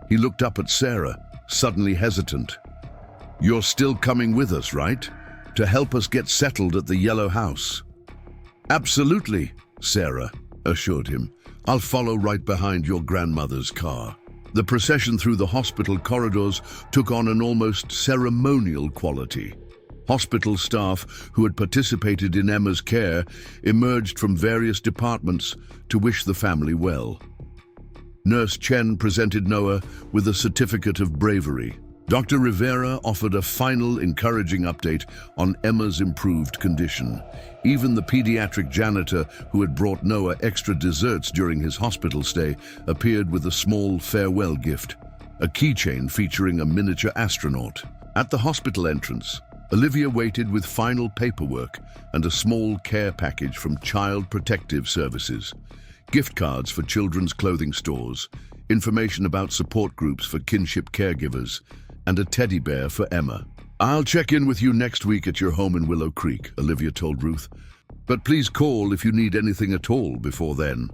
He looked up at Sarah, suddenly hesitant. You're still coming with us, right? To help us get settled at the Yellow House. Absolutely, Sarah assured him. I'll follow right behind your grandmother's car. The procession through the hospital corridors took on an almost ceremonial quality. Hospital staff who had participated in Emma's care emerged from various departments to wish the family well. Nurse Chen presented Noah with a certificate of bravery. Dr. Rivera offered a final encouraging update on Emma's improved condition. Even the pediatric janitor who had brought Noah extra desserts during his hospital stay appeared with a small farewell gift, a keychain featuring a miniature astronaut. At the hospital entrance, Olivia waited with final paperwork and a small care package from Child Protective Services, gift cards for children's clothing stores, information about support groups for kinship caregivers, and a teddy bear for Emma. I'll check in with you next week at your home in Willow Creek, Olivia told Ruth. But please call if you need anything at all before then.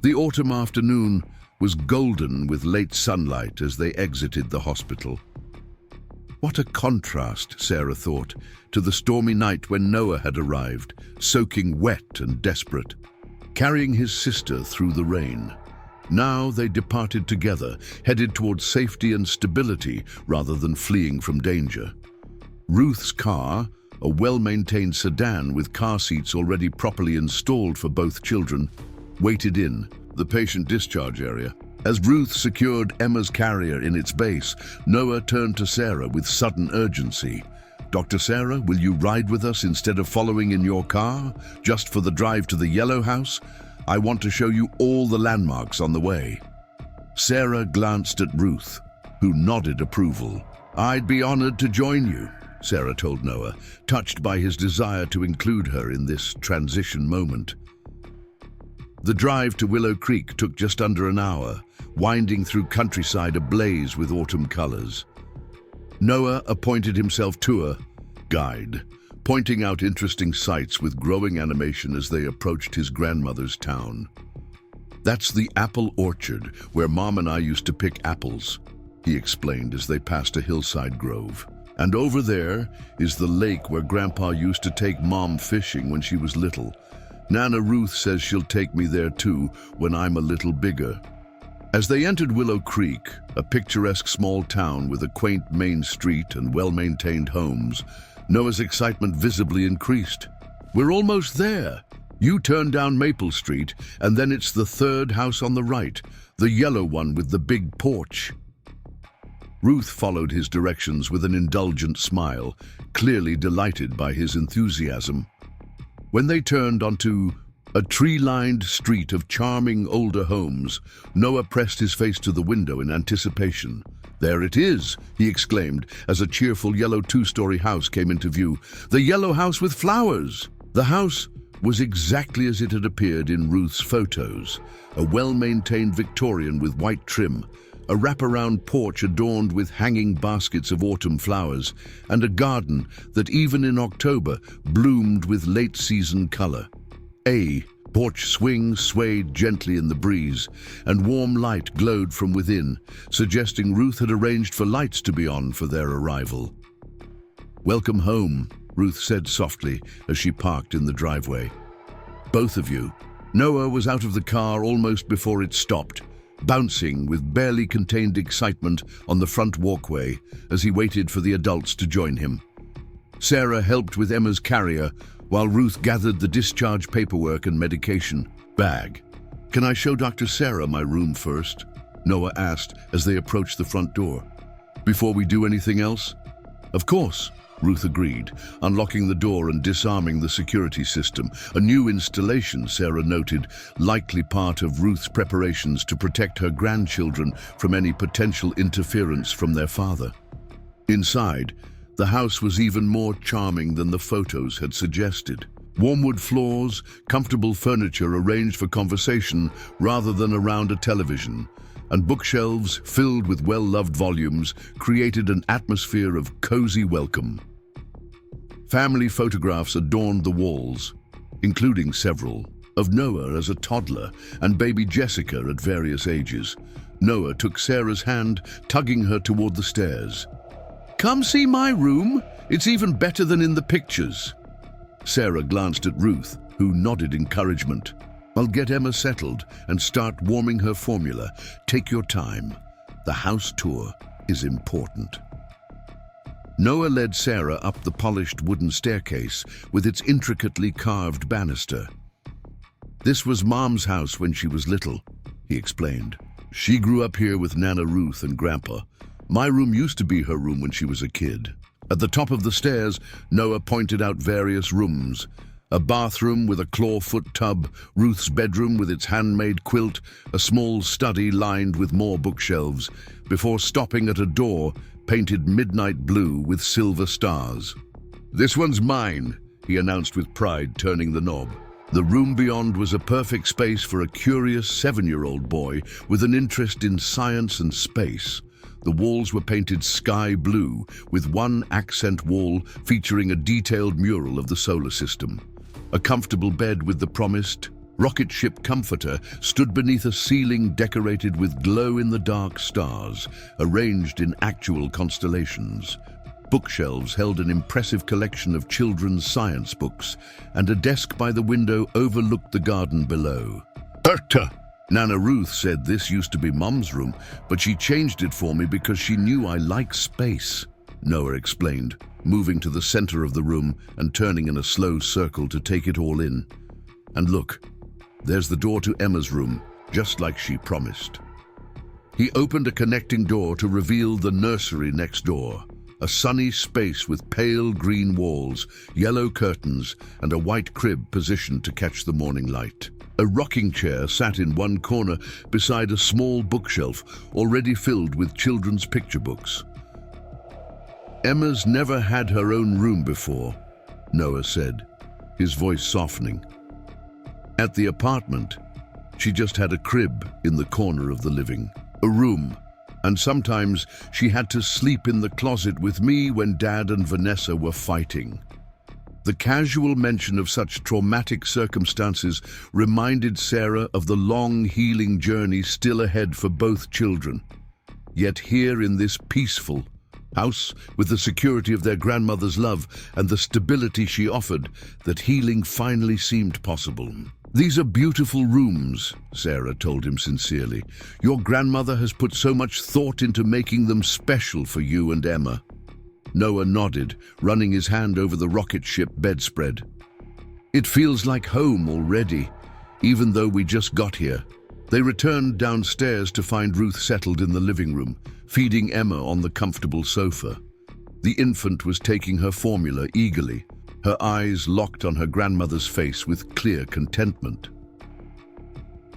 The autumn afternoon was golden with late sunlight as they exited the hospital. What a contrast, Sarah thought, to the stormy night when Noah had arrived, soaking wet and desperate, carrying his sister through the rain. Now they departed together, headed towards safety and stability rather than fleeing from danger. Ruth's car, a well-maintained sedan with car seats already properly installed for both children, waited in the patient discharge area. As Ruth secured Emma's carrier in its base, Noah turned to Sarah with sudden urgency. "Dr. Sarah, will you ride with us instead of following in your car, just for the drive to the yellow house? I want to show you all the landmarks on the way." Sarah glanced at Ruth, who nodded approval. "I'd be honored to join you," Sarah told Noah, touched by his desire to include her in this transition moment. The drive to Willow Creek took just under an hour, winding through countryside ablaze with autumn colors. Noah appointed himself tour guide, pointing out interesting sights with growing animation as they approached his grandmother's town. "That's the apple orchard where Mom and I used to pick apples," he explained as they passed a hillside grove. "And over there is the lake where Grandpa used to take Mom fishing when she was little. Nana Ruth says she'll take me there too when I'm a little bigger." As they entered Willow Creek, a picturesque small town with a quaint main street and well-maintained homes, Noah's excitement visibly increased. "We're almost there. You turn down Maple Street, and then it's the third house on the right, the yellow one with the big porch." Ruth followed his directions with an indulgent smile, clearly delighted by his enthusiasm. When they turned onto a tree-lined street of charming older homes, Noah pressed his face to the window in anticipation. "There it is," he exclaimed as a cheerful yellow two-story house came into view. "The yellow house with flowers!" The house was exactly as it had appeared in Ruth's photos, a well-maintained Victorian with white trim, a wraparound porch adorned with hanging baskets of autumn flowers, and a garden that even in October bloomed with late-season color. A porch swings swayed gently in the breeze, and warm light glowed from within, suggesting Ruth had arranged for lights to be on for their arrival. "Welcome home," Ruth said softly as she parked in the driveway. "Both of you." Noah was out of the car almost before it stopped, bouncing with barely contained excitement on the front walkway as he waited for the adults to join him. Sarah helped with Emma's carrier while Ruth gathered the discharge paperwork and medication bag. "Can I show Dr. Sarah my room first?" Noah asked as they approached the front door. "Before we do anything else?" "Of course," Ruth agreed, unlocking the door and disarming the security system. A new installation, Sarah noted, likely part of Ruth's preparations to protect her grandchildren from any potential interference from their father. Inside, the house was even more charming than the photos had suggested. Warm wood floors, comfortable furniture arranged for conversation rather than around a television, and bookshelves filled with well-loved volumes created an atmosphere of cozy welcome. Family photographs adorned the walls, including several of Noah as a toddler and baby Jessica at various ages. Noah took Sarah's hand, tugging her toward the stairs. "Come see my room. It's even better than in the pictures." Sarah glanced at Ruth, who nodded encouragement. "I'll get Emma settled and start warming her formula. Take your time. The house tour is important." Noah led Sarah up the polished wooden staircase with its intricately carved banister. "This was Mom's house when she was little," he explained. "She grew up here with Nana Ruth and Grandpa. My room used to be her room when she was a kid." At the top of the stairs, Noah pointed out various rooms. A bathroom with a clawfoot tub, Ruth's bedroom with its handmade quilt, a small study lined with more bookshelves, before stopping at a door painted midnight blue with silver stars. "This one's mine," he announced with pride, turning the knob. The room beyond was a perfect space for a curious 7-year-old boy with an interest in science and space. The walls were painted sky blue, with one accent wall featuring a detailed mural of the solar system. A comfortable bed with the promised rocket ship comforter stood beneath a ceiling decorated with glow-in-the-dark stars, arranged in actual constellations. Bookshelves held an impressive collection of children's science books, and a desk by the window overlooked the garden below. "Berta!" Nana Ruth said this used to be Mum's room, but she changed it for me because she knew I like space, Noah explained, moving to the center of the room and turning in a slow circle to take it all in. "And look, there's the door to Emma's room, just like she promised." He opened a connecting door to reveal the nursery next door, a sunny space with pale green walls, yellow curtains, and a white crib positioned to catch the morning light. A rocking chair sat in one corner beside a small bookshelf already filled with children's picture books. "Emma's never had her own room before," Noah said, his voice softening. "At the apartment, she just had a crib in the corner of the living, a room, and sometimes she had to sleep in the closet with me when Dad and Vanessa were fighting." The casual mention of such traumatic circumstances reminded Sarah of the long healing journey still ahead for both children. Yet here in this peaceful house, with the security of their grandmother's love and the stability she offered, that healing finally seemed possible. "These are beautiful rooms," Sarah told him sincerely. "Your grandmother has put so much thought into making them special for you and Emma." Noah nodded, running his hand over the rocket ship bedspread. "It feels like home already, even though we just got here." They returned downstairs to find Ruth settled in the living room, feeding Emma on the comfortable sofa. The infant was taking her formula eagerly, her eyes locked on her grandmother's face with clear contentment.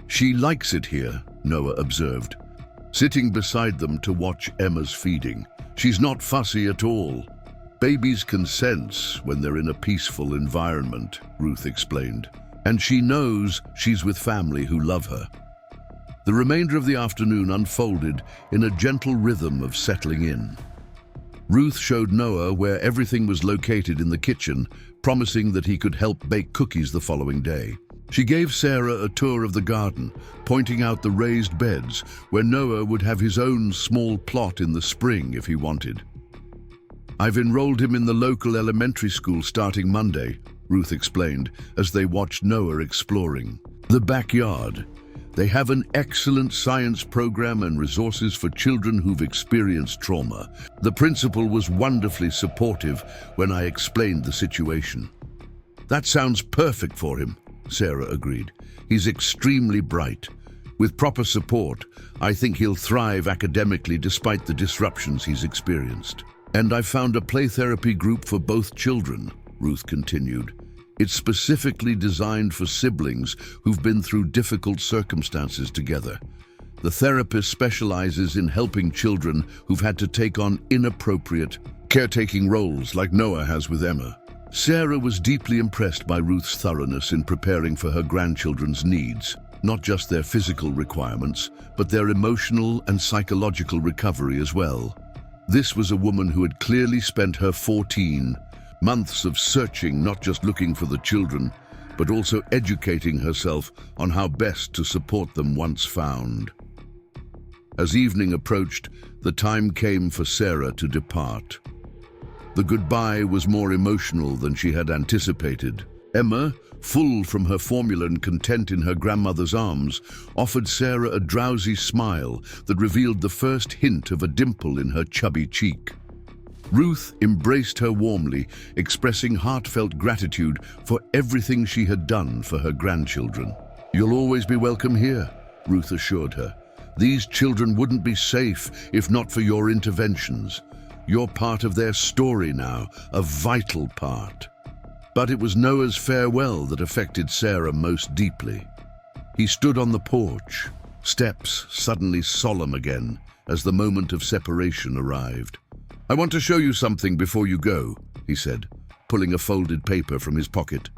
"She likes it here," Noah observed, sitting beside them to watch Emma's feeding. "She's not fussy at all. Babies can sense when they're in a peaceful environment," Ruth explained, "and she knows she's with family who love her." The remainder of the afternoon unfolded in a gentle rhythm of settling in. Ruth showed Noah where everything was located in the kitchen, promising that he could help bake cookies the following day. She gave Sarah a tour of the garden, pointing out the raised beds where Noah would have his own small plot in the spring if he wanted. "I've enrolled him in the local elementary school starting Monday," Ruth explained as they watched Noah exploring the backyard. "They have an excellent science program and resources for children who've experienced trauma. The principal was wonderfully supportive when I explained the situation." "That sounds perfect for him," Sarah agreed. "He's extremely bright. With proper support, I think he'll thrive academically despite the disruptions he's experienced." "And I found a play therapy group for both children," Ruth continued. "It's specifically designed for siblings who've been through difficult circumstances together. The therapist specializes in helping children who've had to take on inappropriate, caretaking roles like Noah has with Emma." Sarah was deeply impressed by Ruth's thoroughness in preparing for her grandchildren's needs, not just their physical requirements, but their emotional and psychological recovery as well. This was a woman who had clearly spent her 14 months of searching, not just looking for the children, but also educating herself on how best to support them once found. As evening approached, the time came for Sarah to depart. The goodbye was more emotional than she had anticipated. Emma, full from her formula and content in her grandmother's arms, offered Sarah a drowsy smile that revealed the first hint of a dimple in her chubby cheek. Ruth embraced her warmly, expressing heartfelt gratitude for everything she had done for her grandchildren. "You'll always be welcome here," Ruth assured her. "These children wouldn't be safe if not for your interventions. You're part of their story now, a vital part." But it was Noah's farewell that affected Sarah most deeply. He stood on the porch, steps suddenly solemn again as the moment of separation arrived. "I want to show you something before you go," he said, pulling a folded paper from his pocket.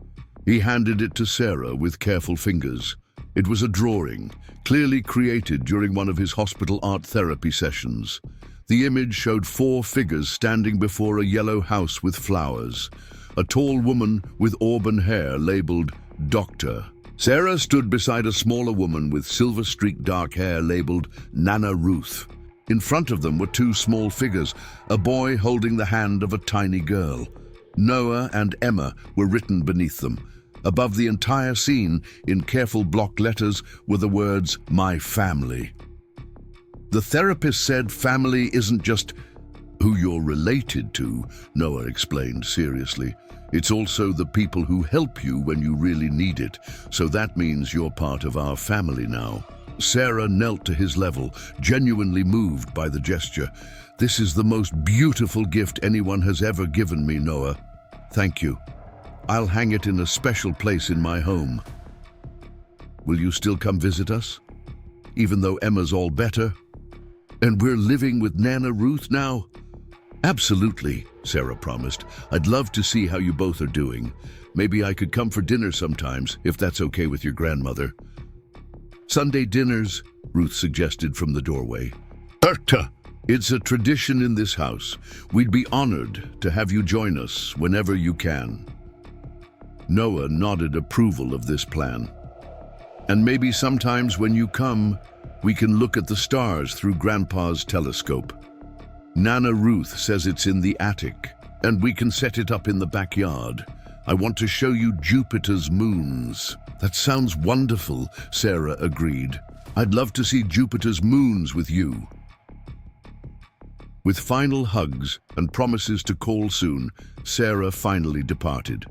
He handed it to Sarah with careful fingers. It was a drawing, clearly created during one of his hospital art therapy sessions. The image showed 4 figures standing before a yellow house with flowers. A tall woman with auburn hair labeled Doctor, Sarah stood beside a smaller woman with silver-streaked dark hair labeled Nana Ruth. In front of them were two small figures, a boy holding the hand of a tiny girl. Noah and Emma were written beneath them. Above the entire scene, in careful block letters, were the words, "My family." The therapist said family isn't just who you're related to, Noah explained seriously. It's also the people who help you when you really need it, so that means you're part of our family now. Sarah knelt to his level, genuinely moved by the gesture. "This is the most beautiful gift anyone has ever given me, Noah. Thank you. I'll hang it in a special place in my home. Will you still come visit us? Even though Emma's all better? And we're living with Nana Ruth now?" "Absolutely," Sarah promised. "I'd love to see how you both are doing. Maybe I could come for dinner sometimes, if that's okay with your grandmother." "Sunday dinners," Ruth suggested from the doorway. "Erta! It's a tradition in this house. We'd be honored to have you join us whenever you can." Noah nodded approval of this plan. "And maybe sometimes when you come, we can look at the stars through Grandpa's telescope. Nana Ruth says it's in the attic, and we can set it up in the backyard. I want to show you Jupiter's moons." "That sounds wonderful," Sarah agreed. "I'd love to see Jupiter's moons with you." With final hugs and promises to call soon, Sarah finally departed.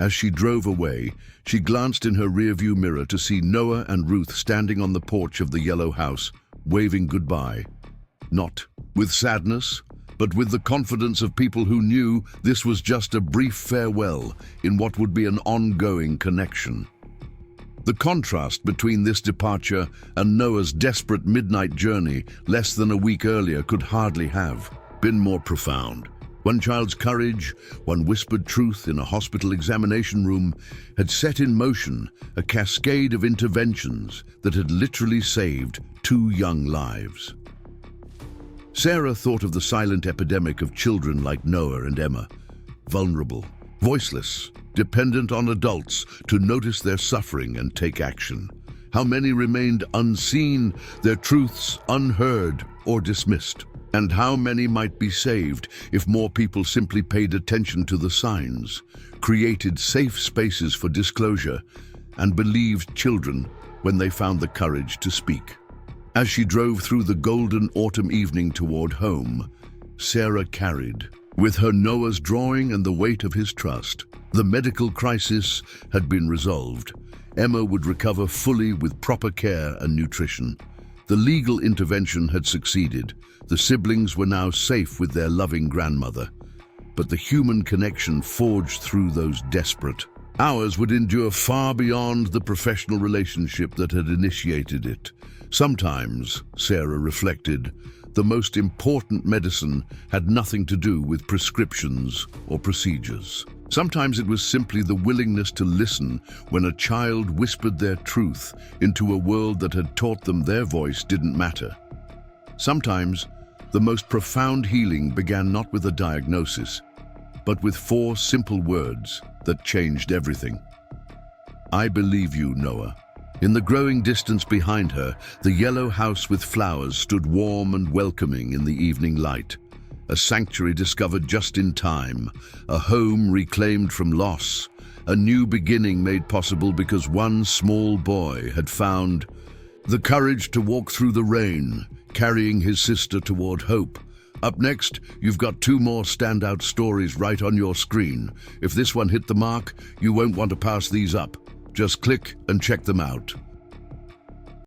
As she drove away, she glanced in her rearview mirror to see Noah and Ruth standing on the porch of the yellow house, waving goodbye. Not with sadness, but with the confidence of people who knew this was just a brief farewell in what would be an ongoing connection. The contrast between this departure and Noah's desperate midnight journey less than a week earlier could hardly have been more profound. One child's courage, one whispered truth in a hospital examination room, had set in motion a cascade of interventions that had literally saved 2 young lives. Sarah thought of the silent epidemic of children like Noah and Emma, vulnerable, voiceless, dependent on adults to notice their suffering and take action. How many remained unseen, their truths unheard or dismissed? And how many might be saved if more people simply paid attention to the signs, created safe spaces for disclosure, and believed children when they found the courage to speak? As she drove through the golden autumn evening toward home, Sarah carried with her Noah's drawing and the weight of his trust. The medical crisis had been resolved. Emma would recover fully with proper care and nutrition. The legal intervention had succeeded. The siblings were now safe with their loving grandmother. But the human connection forged through those desperate hours would endure far beyond the professional relationship that had initiated it. Sometimes, Sarah reflected, the most important medicine had nothing to do with prescriptions or procedures. Sometimes it was simply the willingness to listen when a child whispered their truth into a world that had taught them their voice didn't matter. Sometimes, the most profound healing began not with a diagnosis, but with 4 simple words that changed everything. "I believe you, Noah." In the growing distance behind her, the yellow house with flowers stood warm and welcoming in the evening light. A sanctuary discovered just in time, a home reclaimed from loss, a new beginning made possible because one small boy had found the courage to walk through the rain, carrying his sister toward hope. Up next, you've got 2 more standout stories right on your screen. If this one hit the mark, you won't want to pass these up. Just click and check them out.